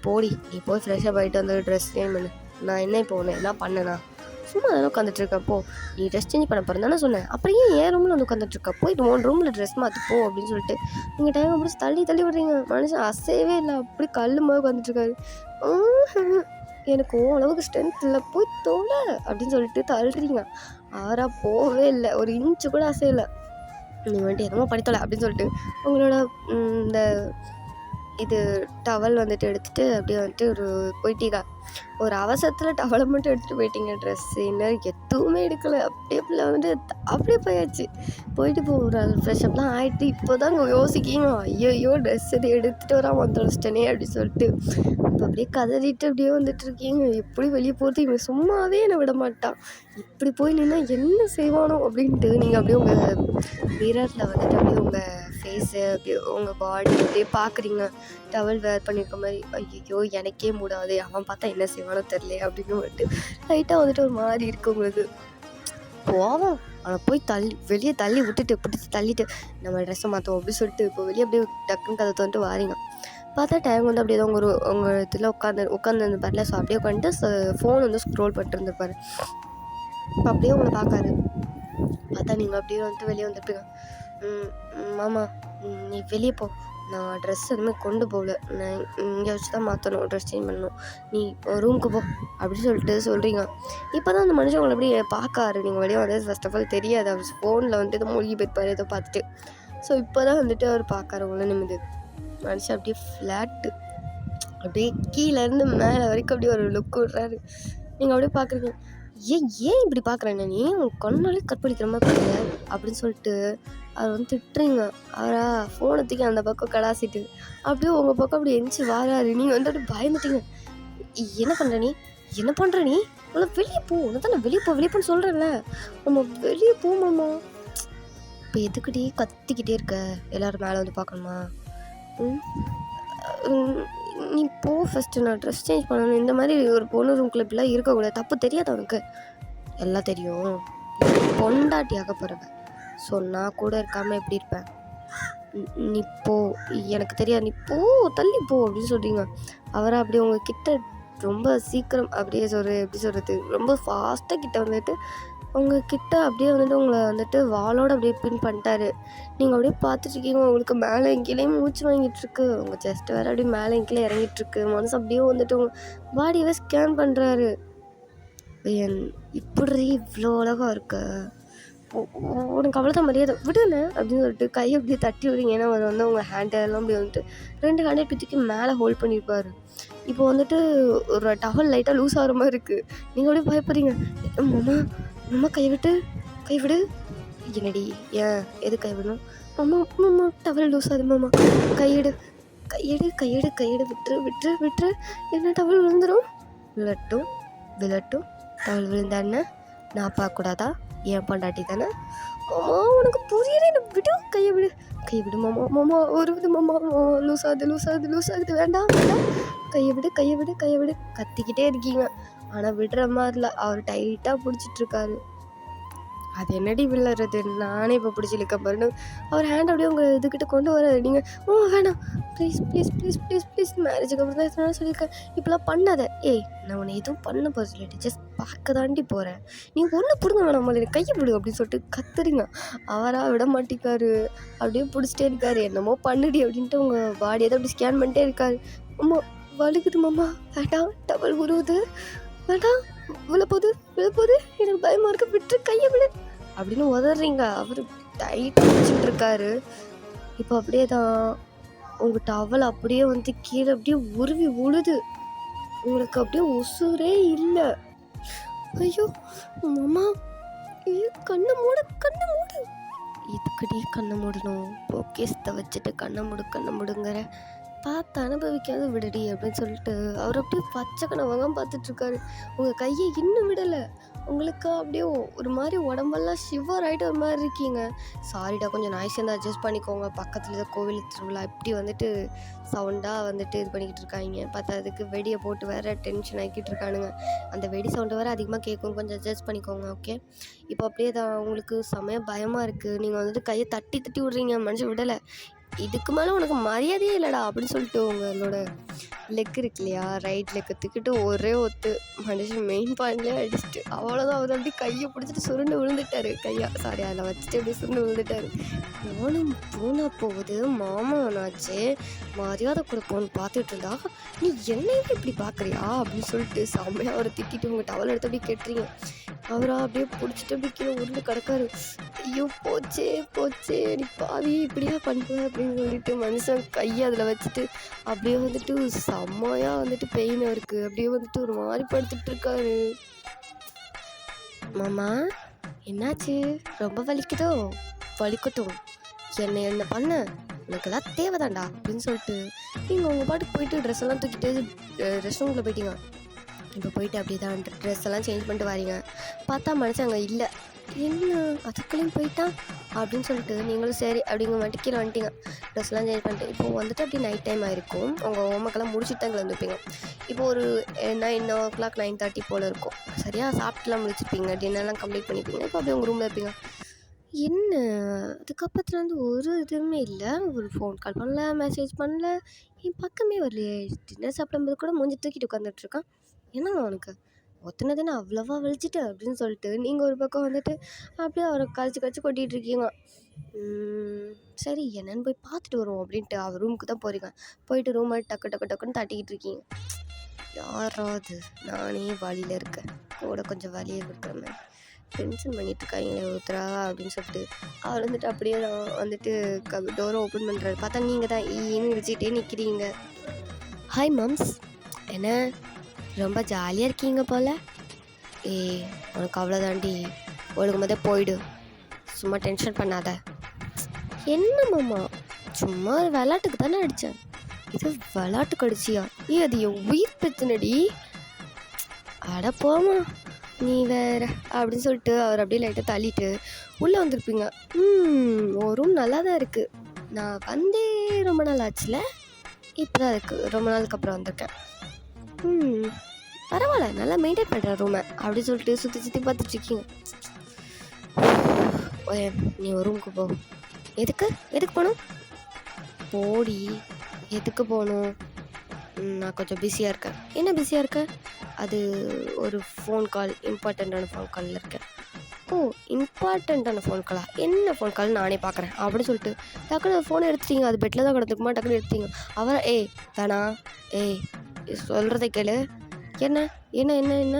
போடி, நீ போய் ஃப்ரெஷ்ஷாக போயிட்டு வந்து ட்ரெஸ் சேஞ்ச் பண்ணு. நான் என்ன இப்போ ஒன்று என்ன பண்ணேனா, சும்மா தானே உட்காந்துட்ருக்கப்போ, நீ ட்ரெஸ் சேஞ்ச் பண்ண போகிறேன் தானே சொன்னேன், அப்புறம் ஏன் என் ரூமில் வந்து உட்காந்துட்ருக்க, போயிட்டு உன் ரூமில் ட்ரெஸ் மாற்றிப்போ அப்படின்னு சொல்லிட்டு நீங்கள் டைம் அப்படி தள்ளி விட்றீங்க. மனுஷன் அசையவே இல்லை, அப்படி கல் மாதிரி உட்காந்துட்ருக்காரு. எனக்கு அளவுக்கு ஸ்ட்ரென்த் இல்லை, போய் தோலை அப்படின்னு சொல்லிட்டு தள்ளுறீங்க. ஆறாக போகவே இல்லை, ஒரு இன்ச்சு கூட அசையலை. நீங்கள் வந்துட்டு எதுவும் படித்தலை அப்படின்னு சொல்லிட்டு உங்களோட இந்த இது டவல் வந்துட்டு எடுத்துகிட்டு அப்படியே வந்துட்டு போயிட்டீங்க. ஒரு அவசரத்தில் டவலை மட்டும் எடுத்துகிட்டு போயிட்டீங்க. ட்ரெஸ்ஸு இன்னும் எதுவுமே எடுக்கலை, அப்படியே வந்துட்டு அப்படியே போயாச்சு. போயிட்டு ஒரு ஃப்ரெஷ்அப்லாம் ஆகிட்டு இப்போ தான் யோசிக்கிங்க, ஐயோ ட்ரெஸ் எது எடுத்துகிட்டு வராமல் தொலைச்சிட்டனே அப்படின்னு சொல்லிட்டு இப்போ அப்படியே கதறிட்டு அப்படியே வந்துட்டுருக்கீங்க. எப்படி வெளியே போகிறது, இவன் சும்மாவே என்னை விட மாட்டான், இப்படி போய் நின்னா என்ன செய்வானோ அப்படின்ட்டு நீங்கள் அப்படியே உங்கள் மிரரில் வந்துட்டு அப்படியே உங்கள் ஃபேஸு அப்படியே உங்கள் பாடி அப்படியே பார்க்குறீங்க. டவல் வேர் பண்ணியிருக்க மாதிரி, ஐயோ எனக்கே மூடாது, அவன் பார்த்தா என்ன செய்வானோ தெரியல அப்படின்னு வந்துட்டு லைட்டாக வந்துட்டு ஒரு மாதிரி இருக்குது உங்களுக்கு. போவோம். அவனை போய் வெளியே தள்ளி விட்டுட்டு பிடிச்சி தள்ளிட்டு நம்ம ட்ரெஸ்ஸை மாற்றுவோம் அப்படின்னு சொல்லிட்டு இப்போ வெளியே அப்படியே டக்குன்னு கதை தோன்ட்டு வாரீங்க. பார்த்தா டைம் வந்து அப்படியே தான் உங்கள் இதில் உட்காந்துருப்பார்ல. ஸோ அப்படியே உட்காந்துட்டு ஃபோன் வந்து ஸ்க்ரோல் பண்ணிட்டு இருந்திருப்பாரு. இப்போ அப்படியே உங்களை பார்க்காரு. பார்த்தா நீங்கள் அப்படியே வந்துட்டு வெளியே வந்துருப்பீங்க. மாமா நீ வெளியே போ, நான் ட்ரெஸ் எதுவுமே கொண்டு போகல, நான் இங்கே வச்சு தான் மாற்றணும், ட்ரெஸ் சேஞ்ச் பண்ணணும், நீ ரூமுக்கு போ அப்படின்னு சொல்லிட்டு சொல்கிறீங்க. இப்போ தான் அந்த மனுஷன் உங்களை அப்படியே பார்க்காரு. நீங்கள் வெளியே வந்து ஃபர்ஸ்ட் ஆஃப் ஆல் தெரியாது, அவர் ஃபோனில் வந்துட்டு ஏதோ மூழ்கி போயிருப்பார் ஏதோ பார்த்துட்டு. ஸோ இப்போ தான் வந்துட்டு அவர் பார்க்காரு உங்களை. நிமிது மனுஷன் அப்படியே ஃப்ளாட்டு, அப்படியே கீழேருந்து மேலே வரைக்கும் அப்படியே ஒரு லுக் விட்றாரு. நீங்கள் அப்படியே பார்க்குறீங்க. ஏன் இப்படி பார்க்குறேன் நீ, உன் கண்ணாலே கற்பழிக்கிற மாதிரி பார்க்குற அப்படின்னு சொல்லிட்டு அவர் வந்து திட்டுறீங்க. அவரா ஃபோனை தூக்கி அந்த பக்கம் கடாசிட்டு அப்படியே உங்கள் பக்கம் அப்படி எந்திச்சு வாராரு. நீங்கள் வந்து அப்படியே பயந்துட்டீங்க. என்ன பண்ணுற நீ, என்ன பண்ணுற நீ, உங்களை வெளியே போ, உன்னை தான் நான் வெளியே போன்னு சொல்கிறேன்ல, நம்ம வெளியே போமாம்மா. இப்போ எதுக்கிட்டே கத்திக்கிட்டே இருக்க, எல்லோரும் மேலே வந்து பார்க்கணுமா? நீ போ ஃபஸ்ட்டு, நான் ட்ரெஸ் சேஞ்ச் பண்ணணும். இந்த மாதிரி ஒரு பொண்ணு ரூம்குள்ளே இப்படிலாம் இருக்கக்கூடாது, தப்பு தெரியாது அவனுக்கு, எல்லாம் தெரியும், பொண்டாட்டியாக போகிறவ. ஸோ நான் கூட இருக்காமல் எப்படி இருப்பேன், நீ போ, எனக்கு தெரியாது, நீ போ, தள்ளி போ அப்படின்னு சொல்கிறீங்க. அவரை அப்படியே உங்ககிட்ட ரொம்ப சீக்கிரம் அப்படியே எப்படி சொல்கிறது, ரொம்ப ஃபாஸ்ட்டாக கிட்ட வந்துட்டு உங்ககிட்ட அப்படியே வந்துட்டு உங்களை வந்துட்டு வாளோடு அப்படியே பின் பண்ணிட்டாரு. நீங்கள் அப்படியே பார்த்துட்ருக்கீங்க. உங்களுக்கு மேலே கீழேயும் மூச்சு வாங்கிட்டுருக்கு, உங்கள் செஸ்ட் வேறு அப்படியே மேலே கீழே இறங்கிட்டுருக்கு. மனசு அப்படியே வந்துட்டு உங்கள் பாடியவே ஸ்கேன் பண்ணுறாரு. இப்படி இவ்வளோ அழகாக இருக்க, உனக்கு அவ்வளோதான் மரியாதை, விடுன்னு அப்படின்னு சொல்லிட்டு கையை அப்படியே தட்டி விடுங்க. ஏன்னா அவர் வந்து உங்கள் ஹேண்டெல்லாம் அப்படி வந்துட்டு 2 ஹேண்டை தூக்கி மேலே ஹோல்ட் பண்ணியிருப்பார். இப்போ வந்துட்டு ஒரு டவல் லைட்டாக லூஸ் ஆகிற மாதிரி இருக்குது. நீங்கள் அப்படியே பயப்படுறீங்க. மாமா கைவிடு. என்னடி, ஏன் எது கைவிடணும்? மாமா டவல் லூஸ் ஆகுது, மாமா கையெடு, விட்டுரு. என்ன டவல் விழுந்துடும்? விழட்டும், டவல் விழுந்தா என்ன, நான் பார்க்கக்கூடாதா? ஏன் பொண்டாட்டி தானே? மாமா உனக்கு புரியல, விடு, கையை விடு மாமா வருது மாமா, லூஸ் ஆகுது, வேண்டாம், கையை விடு. கத்திக்கிட்டே இருக்கீங்க, ஆனால் விடுற மாதிரில. அவர் டைட்டாக பிடிச்சிட்ருக்காரு. அது என்னடி விழுறது, நானே இப்போ பிடிச்சி இழுக்க பாருன்னு அவர் ஹேண்ட் அப்படியே உங்கள் இதுக்கிட்ட கொண்டு வராது. நீங்கள் வேணாம், ப்ளீஸ் மேரேஜுக்கு அப்புறம் தான் எத்தனை சொல்லியிருக்கேன், இப்போலாம் பண்ணாத. நான் உன்னை எதுவும் பண்ண போகிற சொல்லிட்டு ஜஸ்ட் பார்க்க தாண்டி போகிறேன், நீ ஒன்று பிடுங்க வேணாம், முதல்ல கையை விடு அப்படின்னு சொல்லிட்டு கத்துறீங்க. அவராக விட மாட்டேக்காரு, அப்படியே பிடிச்சிட்டே இருக்காரு. என்னமோ பண்ணுடி அப்படின்ட்டு உங்கள் பாடியை தான் அப்படி ஸ்கேன் பண்ணிட்டே இருக்காரு. அம்மா வலிக்குது மாமா, வேண்டாம், டபுள் உருவுது, வேண்டாம், விழப்போகுது, எனக்கு பயமாக இருக்கு, விட்டு கையை விடு அப்படின்னு உதறீங்க. அவர் டைட்டாக வச்சுட்டு இருக்காரு. இப்போ அப்படியே தான் உங்கள் டவல் அப்படியே வந்து கீழே அப்படியே உருவி உழுது. உங்களுக்கு அப்படியே உசுரே இல்லை. ஐயோ மாமா, கண்ணை மூடு. இதுக்கடி கண்ணை மூடணும், பொக்கேஸத்தை வச்சுட்டு கண்ணை மூடுங்கிற, பார்த்து அனுபவிக்காத விடுடி அப்படின்னு சொல்லிட்டு அவர் அப்படியே பச்சை கனவாக பார்த்துட்ருக்காரு. உங்கள் கையை இன்னும் விடலை. உங்களுக்கு அப்படியே ஒரு மாதிரி உடம்பெல்லாம் ஷிவர் ஆகிட்டு ஒரு மாதிரி இருக்கீங்க. சாரிடா, கொஞ்சம் நாய்ஸ் இருந்தால் அட்ஜஸ்ட் பண்ணிக்கோங்க, பக்கத்தில் தான் கோவில் திருவிழா, இப்படி வந்துட்டு சவுண்டாக வந்துட்டு இது பண்ணிக்கிட்டு இருக்காங்க. பார்த்தா அதுக்கு வெடியை போட்டு வேறு டென்ஷன் ஆகிக்கிட்டு இருக்கானுங்க. அந்த வெடி சவுண்டு வேறு அதிகமாக கேட்கும், கொஞ்சம் அட்ஜஸ்ட் பண்ணிக்கோங்க, ஓகே? இப்போ அப்படியே தான் உங்களுக்கு செமையாக பயமாக இருக்குது. நீங்கள் வந்துட்டு கையை தட்டி விட்றீங்க, மனுஷன் விடலை. இதுக்கு மேலே உனக்கு மரியாதையே இல்லைடா அப்படின்னு சொல்லிட்டு உங்களோட லெக் இருக்கு இல்லையா, ரைட் லெக்கை தூக்கிட்டு ஒரே ஒத்து மனுஷன் மெயின் பாயிண்ட்லேயே அடிச்சுட்டு அவ்வளோதான். அவர் அப்படி கையை பிடிச்சிட்டு சுருண்டு விழுந்துட்டாரு. அதில் வச்சுட்டு அப்படியே சுருண்டு விழுந்துட்டாரு. நானும் போனால் போகுது, மாமானாச்சே, மரியாதை கொடுப்போன்னு பார்த்துட்டு இருந்தா நீ என்னையும் இப்படி பார்க்குறியா அப்படின்னு சொல்லிட்டு செம்மையாக அவரை திட்டிட்டு உங்கள் டவல் எடுத்து அப்படியே கேட்டுறீங்க. அவரா அப்படியே பிடிச்சிட்டு அப்படி கீழே உருண்டு கிடக்காரு. ஐயோ போச்சே நீ பாவி, இப்படியா பண்ணுவேன் அப்படின்னு சொல்லிட்டு மனுஷன் கையை அதில் வச்சுட்டு அப்படியே வந்துட்டு செம்மையாக வந்துட்டு பெயின் இருக்குது. அப்படியே வந்துட்டு ஒரு மாதிரி படுத்துட்டு இருக்காரு. மாமா என்னாச்சு, ரொம்ப வலிக்குதோ? வலிக்கட்டும், என்ன பண்ண, உனக்கெல்லாம் தேவைதான்டா அப்படின்னு சொல்லிட்டு நீங்கள் உங்கள் பாட்டுக்கு போயிட்டு ட்ரெஸ் எல்லாம் தூக்கிட்டு ரெஸ்ட் ரூமில் போயிட்டீங்க. இப்போ போயிட்டு அப்படியே தான் ட்ரெஸ் எல்லாம் சேஞ்ச் பண்ணிட்டு வரீங்க. பார்த்தா மனுஷன் அங்கே இல்லை. என்ன அதுக்குள்ளேயும் போயிட்டான் அப்படின்னு சொல்லிட்டு நீங்களும் சரி அப்படிங்க வந்துட்டு கீழே வந்துட்டீங்க. ட்ரெஸ்லாம் சேஞ்ச் பண்ணிட்டு இப்போ வந்துட்டு அப்படி நைட் டைம் ஆயிருக்கும். உங்கள் ஹோம்ஒர்க்கெல்லாம் முடிச்சுட்டு தான் கிளம்பிப்பீங்க. இப்போ ஒரு 9 o'clock 9:30 போல் இருக்கும். சரியாக சாப்பிட்டுலாம் முடிச்சிருப்பீங்க, டின்னர்லாம் கம்ப்ளீட் பண்ணிப்பீங்க. இப்போ அப்படியே உங்கள் ரூமில் இருப்பீங்க. என்ன அதுக்கப்புறத்துலேருந்து ஒரு இதுவுமே இல்லை. ஒரு ஃபோன் கால் பண்ணல, மெசேஜ் பண்ணல, என் பக்கமே வரலையே. டின்னர் சாப்பிடும்போது கூட மூஞ்சி தூக்கிட்டு உட்காந்துட்ருக்கான். என்னங்க அவனுக்கு ஒத்தனை தானே அவ்வளோவா வலிச்சிட்டு அப்படின்னு சொல்லிட்டு நீங்கள் ஒரு பக்கம் வந்துட்டு அப்படியே அவரை கழிச்சு கழிச்சு கொட்டிகிட்டு இருக்கீங்க. சரி என்னன்னு போய் பார்த்துட்டு வருவோம் அப்படின்ட்டு அவர் ரூமுக்கு தான் போகிறீங்க. போயிட்டு ரூமை டக்கு டக்கு டக்குன்னு தட்டிக்கிட்டு இருக்கீங்க. யாராவது நானே வழியில் இருக்கேன் கூட கொஞ்சம் வழியை கொடுக்குற மாதிரி டென்ஷன் பண்ணிட்டு இருக்காங்களே ஒருத்தரா அப்படின்னு சொல்லிட்டு அவர் வந்துட்டு அப்படியே தான் வந்துட்டு டோரை ஓப்பன் பண்ணுறாரு. பார்த்தா நீங்கள் தான் ஈன்னு இடிச்சிட்டே நிற்கிறீங்க. ஹாய் மம்ஸ், என்ன ரொம்ப ஜாலியாக இருக்கீங்க போல். உனக்கு அவ்வளோதாண்டி, ஒழுங்கு மொதல் போயிடு, சும்மா டென்ஷன் பண்ணாத. என்ன மாமா, சும்மா ஒரு விளாட்டுக்கு தானே அடித்தேன். இது விளாட்டுக்கு அடிச்சியா? அது என் உயிர் பிரச்சனைடி. அட போமா நீ வேற அப்படின்னு சொல்லிட்டு அவர் அப்படியே லைட்டாக தள்ளிட்டு உள்ளே வந்திருப்பீங்க. ஒரு ரூம் நல்லா தான் இருக்குது. நான் வந்தே ரொம்ப நாள் ஆச்சுல, இப்போ தான் இருக்குது, ரொம்ப நாளுக்கு அப்புறம் வந்திருக்கேன். பரவாயில்ல, நல்லா மெயின்டைன் பண்ணுற ரூமை அப்படின்னு சொல்லிட்டு சுற்றி சுற்றி பார்த்துட்ருக்கீங்க. நீ ஒரு ரூமுக்கு போ. எதுக்கு போகணும்? போடி. எதுக்கு போகணும்? நான் கொஞ்சம் பிஸியாக இருக்கேன். என்ன பிஸியாக இருக்கேன்? அது ஒரு ஃபோன் கால், இம்பார்ட்டண்ட்டான ஃபோன் காலில் இருக்கேன். ஓ, இம்பார்ட்டண்ட்டான ஃபோன் காலா? என்ன ஃபோன் கால் நானே பார்க்குறேன் அப்படின்னு சொல்லிட்டு டக்குன்னு ஃபோனை எடுத்துட்டீங்க. அது பெட்டில் தான் கிடந்துக்குமா, டக்குன்னு எடுத்தீங்க. அவரை வேணா சொல்கிறத கேளு. என்ன என்ன என்ன என்ன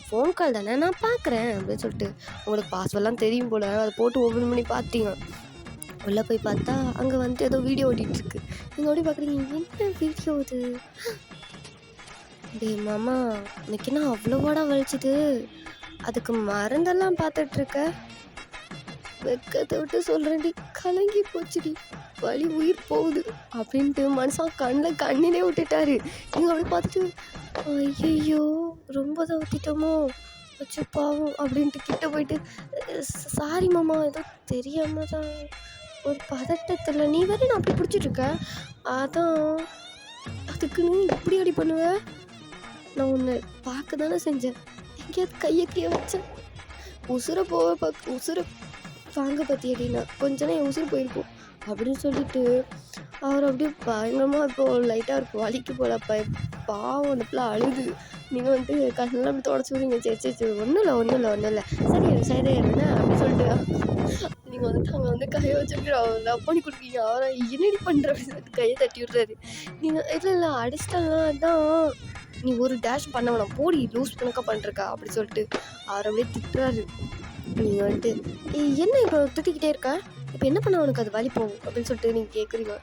ஃபோன் கால் தானே, நான் பார்க்குறேன் அப்படின்னு சொல்லிட்டு உங்களுக்கு பாஸ்வேர்ட்லாம் தெரியும் போல். அதை போட்டு ஓப்பன் பண்ணி பார்த்தீங்க. உள்ளே போய் பார்த்தா அங்கே வந்துட்டு ஏதோ வீடியோ ஓட்டிகிட்ருக்கு. நீங்கள் ஓடி பார்க்குறீங்க, என்ன வீடியோ இது? மாமா எனக்கு என்ன அவ்வளோவாடா வலிச்சுது? அதுக்கு மருந்தெல்லாம் பார்த்துட்ருக்க? வெக்கத்தை விட்டு சொல்கிறேன்டி, கலங்கி போச்சுடி, வலி உயிர் போகுது அப்படின்ட்டு மனுஷன் கண்ணிலே விட்டுட்டாரு. நீங்கள் அப்படி பார்த்துட்டு ஐயோ ரொம்ப தான் ஊற்றிட்டோமோ, வச்சு பாவம் அப்படின்ட்டு கிட்ட போயிட்டு சாரி மாமா, ஏதோ தெரியாமல் தான், ஒரு பதட்டத்தில். நீ வேறு நான் அப்படி பிடிச்சிட்ருக்க, அதான் அதுக்குன்னு இப்படி அடி பண்ணுவேன். நான் உன்னை பார்க்க தானே செஞ்சேன், எங்கேயாவது கையை வச்சேன், உசுரை உசுரை வாங்க பார்த்தியடினா கொஞ்சம் என் உசுறு போயிருக்கும் அப்படின்னு சொல்லிட்டு அவர் அப்படியே பயங்கரமாக இப்போது லைட்டாக இருக்கும் வலிக்கு போல. பாவம் அந்த பிள்ளை அழுது. நீங்கள் வந்துட்டு கண்ணெல்லாம் அப்படி தொடச்சி விடுங்க. சரி ஒன்றும் இல்லை சரி என்ன அப்படின்னு சொல்லிட்டு நீங்கள் வந்துட்டு அங்கே வந்து கையை வச்சுட்டு அவர் லவ் பண்ணி கொடுப்பீங்க. அவரை என்னடி பண்ணுற அப்படின்னு சொல்லிட்டு கையை தட்டி விட்றாரு. நீங்கள் இல்லை அடிச்சிட்டாங்க தான், நீ ஒரு டேஷ் பண்ண வேணாம், போடி லூஸ் கணக்காக பண்ணுறக்கா அப்படி சொல்லிட்டு அவர் அப்படியே திட்டுறாரு. நீங்கள் வந்துட்டு என்ன இப்போ திட்டிக்கிட்டே இருக்க, இப்போ என்ன பண்ண அவனுக்கு அது வலி போகும் அப்படின்னு சொல்லிட்டு நீங்கள் கேட்குறீங்க.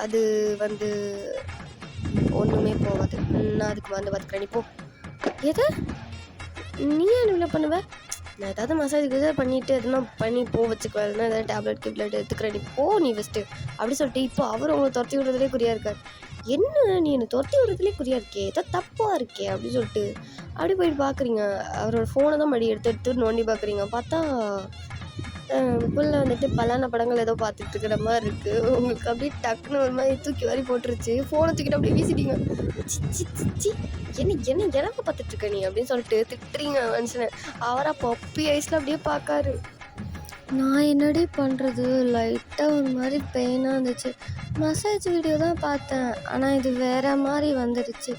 அது வந்து ஒன்றுமே போகாது, நான் அதுக்கு வந்து பார்த்துக்கிறேன். போ. எது நீ ஏன் இவ்வளோ பண்ணுவேன்? நான் ஏதாவது மசாஜ் பண்ணிவிட்டு எதுனா பண்ணி வச்சுக்குவேன், இல்லைன்னா ஏதாவது டேப்லெட் எடுத்துக்கிறேன், நீ போ நீ ஃபஸ்ட்டு அப்படி சொல்லிட்டு இப்போ அவர் உங்களை துரத்தி விடுறதுலே குறியாக இருக்கார். என்ன நீ என்னை துரத்தி விடுறதுலே குறியாக இருக்கே, ஏதோ தப்பாக இருக்கே அப்படின்னு சொல்லிட்டு அப்படி போயிட்டு பார்க்குறீங்க. அவரோட ஃபோனை தான் மடி எடுத்து நோண்டி பார்க்குறீங்க. பார்த்தா புள்ள வந்துட்டு பலான படங்கள் ஏதோ பார்த்துட்டு இருக்கிற மாதிரி இருக்குது. உங்களுக்கு அப்படியே டக்குன்னு ஒரு மாதிரி தூக்கி வாரி போட்டுருச்சு. ஃபோனை தூக்கிட்டு அப்படியே வீசிட்டீங்க. சி என்ன எனக்கு பார்த்துட்ருக்க நீ அப்படின்னு சொல்லிட்டு திட்டுறீங்க மனுஷனை. அவராக பப்பி ஐஸில் அப்படியே பார்க்காரு. நான் என்னடி பண்ணுறது, லைட்டாக ஒரு மாதிரி பெயினாக இருந்துச்சு, மசாஜ் வீடியோ தான் பார்த்தேன், ஆனால் இது வேறு மாதிரி வந்துடுச்சு,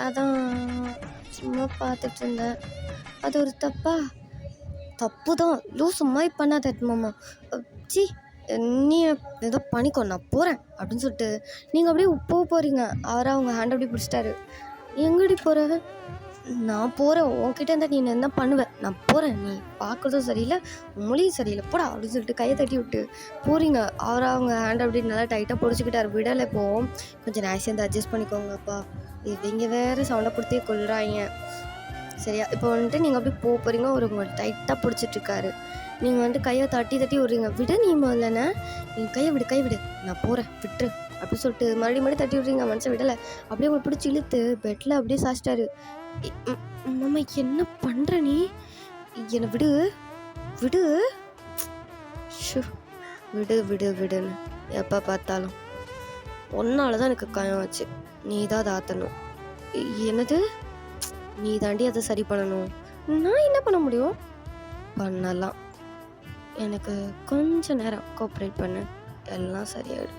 அதான் சும்மா பார்த்துட்டு இருந்தேன். அது ஒரு தப்பு தான், லூசு மாதிரி பண்ணாத மாமா. சி நீ ஏதோ பண்ணிக்கோ, நான் போகிறேன் அப்படின்னு சொல்லிட்டு நீங்கள் அப்படியே போகிறீங்க. அவராக அவங்க ஹேண்ட் அப்படியே பிடிச்சிட்டாரு. எங்கடி போகிற? நான் போகிறேன், உன்கிட்ட இருந்தால் நீ என்ன பண்ணுவேன், நான் போகிறேன், நீ பார்க்குறதும் சரியில்லை, மொழியும் சரியில்லை, போடா அப்படின்னு சொல்லிட்டு கையை தட்டி விட்டு போகிறீங்க. அவராக அவங்க ஹேண்ட் அப்படி நல்லா டைட்டாக பிடிச்சிக்கிட்டாரு. விடலை. இப்போது கொஞ்சம் நான் சேர்ந்து அட்ஜஸ்ட் பண்ணிக்கோங்கப்பா, இவங்க வேறு சவுண்டை கொடுத்தே கொள்ளுறாங்க. சரியா? இப்போ வந்துட்டு நீங்கள் அப்படி போகிறீங்க. ஒரு உங்களை டைட்டாக பிடிச்சிட்ருக்காரு. நீங்கள் வந்துட்டு கையை தட்டி விடுறீங்க. விட நீ முதல்லண்ணே, நீ கையை விடு, நான் போகிறேன், விட்டுரு அப்படின்னு சொல்லிட்டு மறுபடியும் தட்டி விட்றீங்க. மனுஷன் விடலை. அப்படியே உங்களை பிடிச்சி இழுத்து பெட்டில் அப்படியே சாச்சிட்டாரு. மாமா என்ன பண்ணுற நீ? என்னை விடு விடு. ஷு விடு விடு விடுன்னு எப்போ பார்த்தாலும் ஒன்னால தான் எனக்கு காயம் ஆச்சு. நீ தான் அதை ஆற்றணும். என்னது? நீ தாண்டி அதை சரி பண்ணணும். நான் என்ன பண்ண முடியும்? பண்ணலாம். எனக்கு கொஞ்ச நேரம் கோஆப்ரேட் பண்ணு, எல்லாம் சரியாயிடும்.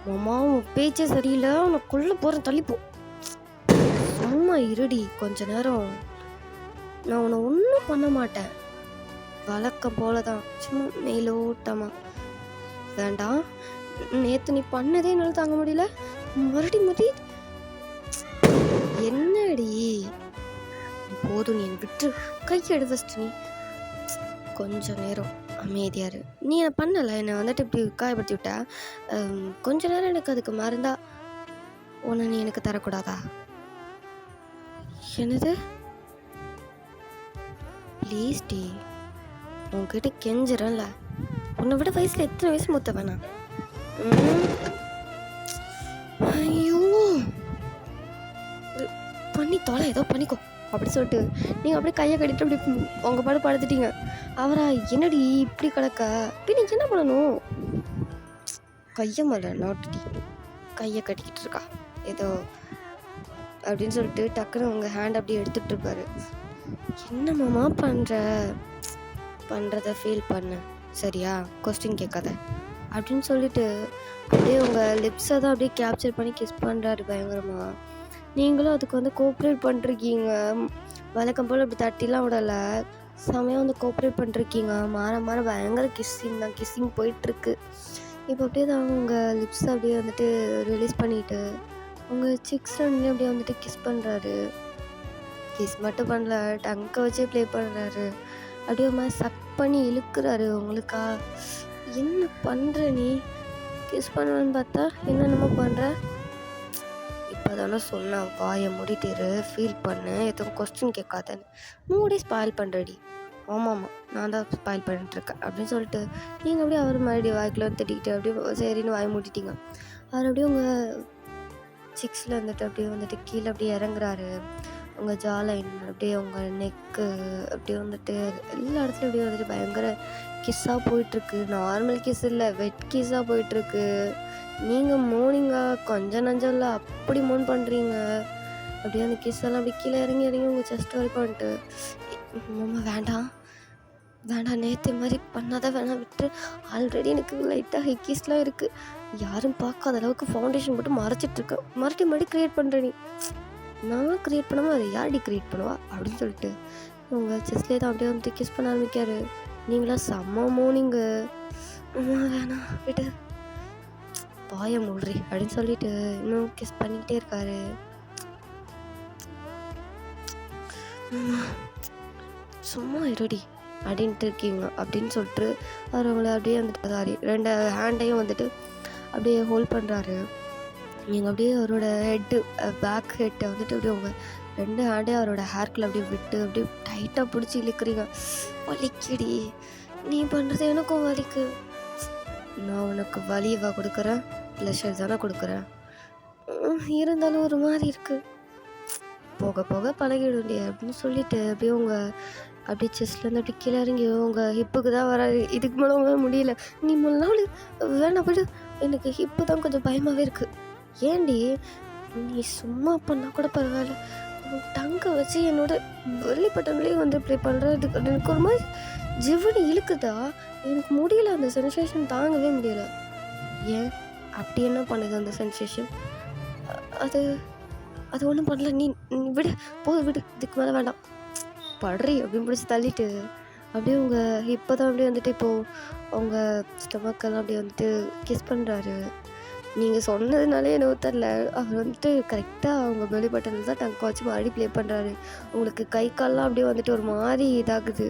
மாமா உன் பேச்சே சரியில்லை, உனக்குள்ளே போகிறேன், தள்ளிப்போ. சும்மா இருடி கொஞ்ச நேரம். நான் உன்னை ஒன்றும் பண்ண மாட்டேன், வழக்கம் போல தான், சும்மா மேலோட்டமாக. வேண்டாம், நேற்று நீ பண்ணதே என்னால் தாங்க முடியல. மறுபடி என்னடி? போதும், நீ என்னை விட்டு கையெடு ஃபஸ்ட்டு. நீ கொஞ்ச நேரம் அமைதியாரு. நீ என்னை பண்ணலை, என்னை வந்துட்டு இப்படி காயப்படுத்தி விட்ட. கொஞ்ச நேரம் எனக்கு அதுக்கு மறந்தா உன்னை நீ எனக்கு தரக்கூடாதா? என்னது? ப்ளீஸ் டி, உன்கிட்ட கெஞ்சுறேன்ல. உன்னை விட வயசில் எத்தனை வயசு மூத்த வேணாம்? ஐயோ, பண்ணி தொலை, ஏதோ பண்ணிக்கோ அப்படி சொல்லிட்டு நீங்கள் அப்படியே கையை கட்டிட்டு அப்படி உங்கள் பாடு படுத்துட்டீங்க. அவரா என்னடி இப்படி கிடக்க? அப்படி நீங்கள் என்ன பண்ணணும்? கையை மேலே நாட்டுடி, கையை கட்டிக்கிட்டு இருக்கா ஏதோ அப்படின்னு சொல்லிட்டு டக்குன்னு உங்கள் ஹேண்ட் அப்படியே எடுத்துகிட்டு இருப்பாரு. என்ன மாமா பண்ணுறத ஃபீல் பண்ண, சரியா? கொஸ்டின் கேட்காத அப்படின்னு சொல்லிட்டு அப்படியே உங்கள் லிப்ஸை தான் அப்படியே கேப்சர் பண்ணி கிஸ் பண்ணுறாரு பயங்கரமா. நீங்களும் அதுக்கு வந்து கோஆப்ரேட் பண்ணிருக்கீங்க. வழக்கம் போல் அப்படி தட்டிலாம் விடலை, செமையாக வந்து கோஆப்ரேட் பண்ணிருக்கீங்க. மாற பயங்கர கிஸ்ஸிங் போயிட்டுருக்கு. இப்போ அப்படியே தான் உங்கள் லிப்ஸ் அப்படியே வந்துட்டு ரிலீஸ் பண்ணிவிட்டு உங்கள் சிக்ஸ் ரெண்டுலேயும் அப்படியே வந்துட்டு கிஸ் பண்ணுறாரு. கிஸ் மட்டும் பண்ணல, டங்கை வச்சே ப்ளே பண்ணுறாரு. அப்படியே ஒரு மாதிரி சக் பண்ணி இழுக்கிறாரு உங்களுக்கா. என்ன பண்ணுற நீ? கிஸ் பண்ணுவேன்னு பார்த்தா என்னென்னமோ பண்ணுற. இப்போ தானே சொன்னேன் வாயை மூடிட்டு ஃபீல் பண்ணு, எதுவும் கொஸ்டின் கேட்காதன்னு. மூடி ஸ்பாயில் பண்ணுறடி. ஆமாம், நான் தான் ஸ்பாயில் பண்ணிட்டுருக்கேன் அப்படின்னு சொல்லிட்டு நீங்கள் அப்படியே அவர் மறுபடியும் வாய்க்குள்ள திட்டிக்கிட்டு அப்படியே சரின்னு வாய் மூட்டிட்டீங்க. அவர் அப்படியே உங்கள் சிக்ஸில் வந்துட்டு அப்படியே வந்துட்டு கீழே அப்படியே இறங்குறாரு. உங்கள் ஜாலைன் அப்படியே உங்கள் நெக்கு அப்படியே வந்துட்டு எல்லா இடத்துலையும் அப்படியே வந்துட்டு பயங்கர கிஸ்ஸாக போயிட்டுருக்கு. நார்மல் கிஸ் இல்லை, வெட் கிஸ்ஸாக போயிட்டுருக்கு. நீங்கள் மோனிங்கா கொஞ்சம் நஞ்சம் இல்லை, அப்படி மோன் பண்ணுறீங்க. அப்படியே அந்த கிஸ் எல்லாம் அப்படி கீழே இறங்கி உங்கள் செஸ்ட் வரைக்கும் வந்துட்டு மாமா வேண்டாம், நேற்று மாதிரி பண்ணாதான் வேணாம், விட்டு. ஆல்ரெடி எனக்கு லைட்டாக ஹைக்கீஸ்லாம் இருக்குது, யாரும் பார்க்காத அளவுக்கு ஃபவுண்டேஷன் போட்டு மறைச்சிட்ருக்கேன். மறுபடியும் க்ரியேட் பண்ணுற நீ. நான் க்ரியேட் பண்ணாமல் அதை யார்டி க்ரியேட் பண்ணுவா அப்படின்னு சொல்லிட்டு உங்கள் செஸ்ட்லேயே தான் அப்படியே வந்து கிஸ் பண்ண ஆரம்பிக்காரு. நீங்களாம் செம்ம மோனிங்க. வேணாம் விட்டு, பாய மூழ்றி அப்படின்னு சொல்லிட்டு இன்னும் கிஸ் பண்ணிக்கிட்டே இருக்காரு. சும்மா இருடி அப்படின்ட்டு இருக்கீங்க அப்படின்னு சொல்லிட்டு அவர் அவங்கள அப்படியே வந்துட்டு சாரி 2 ஹேண்டையும் வந்துட்டு அப்படியே ஹோல்ட் பண்ணுறாரு. நீங்கள் அப்படியே அவரோட பேக் ஹெட்டை வந்துட்டு அப்படியே உங்கள் 2 ஹேண்டையும் அவரோட ஹேர்க்குள்ள அப்படியே விட்டு அப்படியே டைட்டாக பிடிச்சி இழுக்கிறீங்க. வலிக்குடி, நீ பண்ணுறது எனக்கும் வலிக்கு. நான் உனக்கு வலியவா கொடுக்குறேன், ப்ளஷர் தானே கொடுக்குறேன். இருந்தாலும் ஒரு மாதிரி இருக்குது, போக போக பழகிடும்டி அப்படின்னு சொல்லிட்டு அப்படியே உங்கள் அப்படியே செஸ்ட்லேருந்து அப்படி கீழே இறங்கி உங்கள் ஹிப்புக்கு தான் வராது. இதுக்கு மேலே முடியல, நீ முன்னாள் வேணாம் விடு, எனக்கு ஹிப்பு தான் கொஞ்சம் பயமாகவே இருக்குது. ஏண்டி? நீ சும்மா பண்ணால் கூட பரவாயில்ல, டங்கை வச்சு என்னோட வெளிப்பட்டங்களே வந்து இப்படி பண்ணுறதுக்கு எனக்கு ஒரு மாதிரி ஜிவனி இழுக்குதா. எனக்கு முடியல, அந்த சென்சேஷன் தாங்கவே முடியல. ஏன் அப்படி என்ன பண்ணுது அந்த சென்சேஷன்? அது ஒன்றும் பண்ணல, நீ விடு, விடு, இதுக்கு மேலே வேண்டாம் படுறி அப்படின்னு பிடிச்சி தள்ளிட்டு அப்படியே உங்கள் இப்போ தான் அப்படியே வந்துட்டு இப்போது உங்கள் ஸ்டொமக்கெல்லாம் அப்படியே வந்துட்டு கிஸ் பண்ணுறாரு. நீங்கள் சொன்னதுனாலே எனக்கு தெரில, அவர் வந்துட்டு கரெக்டாக அவங்க பெலி பட்டனில் தான் டங்கை வச்சு மறுபடியும் ப்ளே பண்ணுறாரு. உங்களுக்கு கை கால்லாம் அப்படியே வந்துட்டு ஒரு மாதிரி இதாகுது,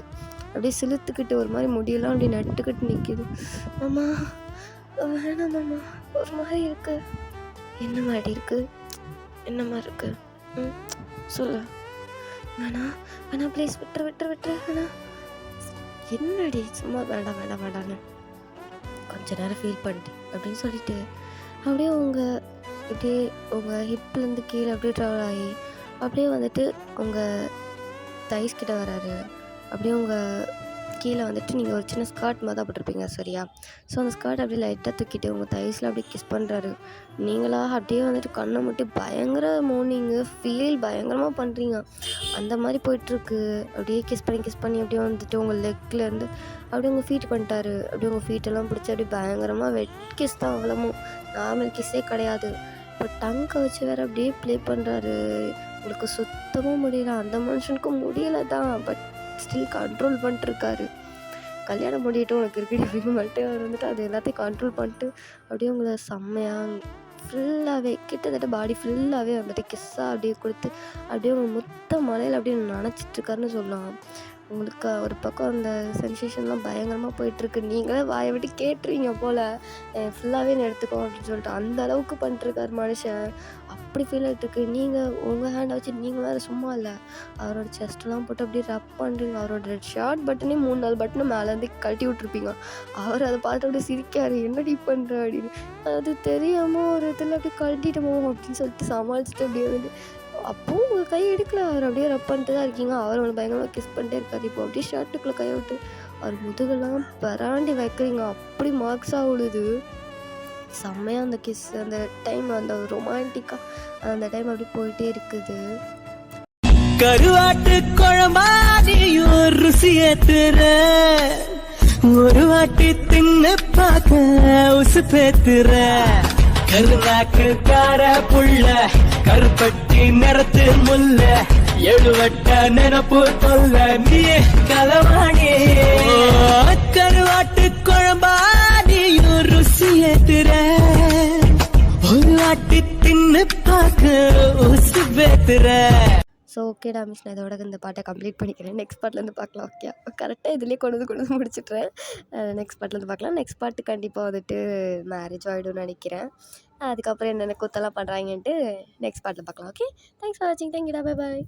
அப்படியே சிலுத்துக்கிட்டு ஒரு மாதிரி முடியெல்லாம் அப்படியே நட்டுக்கிட்டு நிற்கிது. மாமா வேணாம் மாமா, ஒரு மாதிரி இருக்குது. என்ன மாதிரி இருக்குது? என்ன மாதிரி இருக்குது? சொல்லு. வேணா ப்ளீஸ், விட்டுரு வேணா. என்னடி சும்மா வேண்டான்னு கொஞ்ச நேரம் ஃபீல் பண்ணிட்டு அப்படின்னு சொல்லிட்டு அப்படியே இப்படியே உங்கள் ஹிப்லேருந்து கீழே அப்படியே ட்ராவல் ஆகி அப்படியே வந்துட்டு உங்கள் தைஸ் கிட்ட வராரு. அப்படியே உங்கள் கீழே வந்துட்டு நீங்கள் ஒரு சின்ன ஸ்கர்ட் மாதிரி தான் போட்டிருப்பீங்க சரியா. ஸோ அந்த ஸ்கர்ட் அப்படியே லைட்டாக தூக்கிட்டு உங்கள் தைஸில் அப்படியே கிஸ் பண்ணுறாரு. நீங்களா அப்படியே வந்துட்டு கண்ணை மூட்டி பயங்கர மோர்னிங்கு ஃபீல் பயங்கரமாக பண்ணுறீங்க. அந்த மாதிரி போயிட்டுருக்கு. அப்படியே கிஸ் பண்ணி அப்படியே வந்துட்டு உங்கள் லெக்லேருந்து அப்படியே உங்கள் ஃபீட் பண்ணிட்டாரு. அப்படியே உங்கள் ஃபீட்டெல்லாம் பிடிச்சி அப்படியே பயங்கரமாக வெட் கிஸ் தான், அவ்வளவும் நார்மல் கிஸ்ஸே கிடையாது. இப்போ டங்கை வச்சு வேறு அப்படியே ப்ளே பண்ணுறாரு. உங்களுக்கு சுத்தமாக முடியல. அந்த மனுஷனுக்கும் முடியலை தான், பட் ஸ்டில் கண்ட்ரோல் பண்ணிட்டுருக்காரு. கல்யாணம் பண்ணிட்டு உனக்கு இருக்குடி அப்படின்னு மட்டும் அவர் வந்துட்டு அது எல்லாத்தையும் கண்ட்ரோல் பண்ணிட்டு அப்படியே உங்களை செம்மையாக ஃபுல்லாகவே கிட்டத்தட்ட பாடி ஃபுல்லாகவே வந்துட்டு கிஸ்ஸாக அப்படியே கொடுத்து அப்படியே உங்கள் மொத்த மலையில் அப்படியே நினச்சிட்ருக்காருன்னு சொல்லலாம். உங்களுக்கு ஒரு பக்கம் அந்த சென்சேஷன்லாம் பயங்கரமாக போயிட்டுருக்கு. நீங்களே வாயை விட்டு கேட்டுருவீங்க போல், ஃபுல்லாகவே எடுத்துக்கோ அப்படின்னு சொல்லிட்டு அந்த அளவுக்கு பண்ணிட்டுருக்காரு மனுஷன். அப்படி ஃபீல் ஆகிட்டுருக்கு. நீங்கள் உங்கள் ஹேண்டை வச்சு நீங்கள் வேறு சும்மா இல்லை, அவரோட செஸ்ட்லாம் போட்டு அப்படியே ரப் பண்ணுறீங்க. அவரோட ஷார்ட் பட்டனே 3-4 பட்டனும் மேலேருந்து கழட்டி விட்ருப்பீங்க. அவர் அதை பார்த்து அப்படியே சிரிக்காரு, என்னடி பண்ணுற அப்படின்னு. அது தெரியாமல் ஒரு இதில் அப்படியே கழட்டிட்டோமோ அப்படின்னு சொல்லிட்டு சமாளிச்சுட்டு அப்படியே வந்து அப்போவும் உங்கள் கை எடுக்கல. அவர் அப்படியே ரப் பண்ணிட்டு தான் இருக்கீங்க. அவர் அவனை பயங்கரமாக கிஸ் பண்ணிட்டே இருக்காரு. இப்போ அப்படியே ஷர்ட்டுக்குள்ளே கையை விட்டு அவர் முதுகெல்லாம் பராண்டி வைக்கிறீங்க. அப்படி மார்க்ஸாக விழுது. செம்மையாக அந்த கிஸ் அந்த டைம் அந்த ரொமான்டிக்காக அந்த டைம் அப்படி போயிட்டே இருக்குது. கருவாட்டு குழம்பாதியும் ருசி ஏத்துற, ஒரு வாட்டி தின்னு பார்க்க உசு பேத்துற, கருநாக்கு கார புள்ள கருப்பட்டி நிறத்து முல்ல, எழுவட்ட நினப்பு தொல்ல நீ கலவாணி. கருவாட்டு குழம்பாதியும் ருசி ஏத்துற, ஒரு வாட்டி தின்னு பார்க்க உசு பேத்துற. ஸோ ஓகேடா மிஸ், நான் இதோட இந்த பாட்டை கம்ப்ளீட் பண்ணிக்கிறேன். நெக்ஸ்ட் பார்ட்லேருந்து பார்க்கலாம். ஓகே, கரெக்டாக இதுலேயே கொண்டு வந்து முடிச்சுட்றேன். நெக்ஸ்ட் பார்ட்லேருந்து பார்க்கலாம். நெக்ஸ்ட் பார்ட்டு கண்டிப்பாக வந்துட்டு மேரேஜ் ஆகிடும்னு நினைக்கிறேன். அதுக்கப்புறம் என்னென்ன கூத்தெல்லாம் பண்ணுறாங்கன்ட்டு நெக்ஸ்ட் பார்ட்டில் பார்க்கலாம். ஓகே, தேங்க்ஸ் ஃபார் வாட்சிங். தேங்க்யூடா, பை பாய்.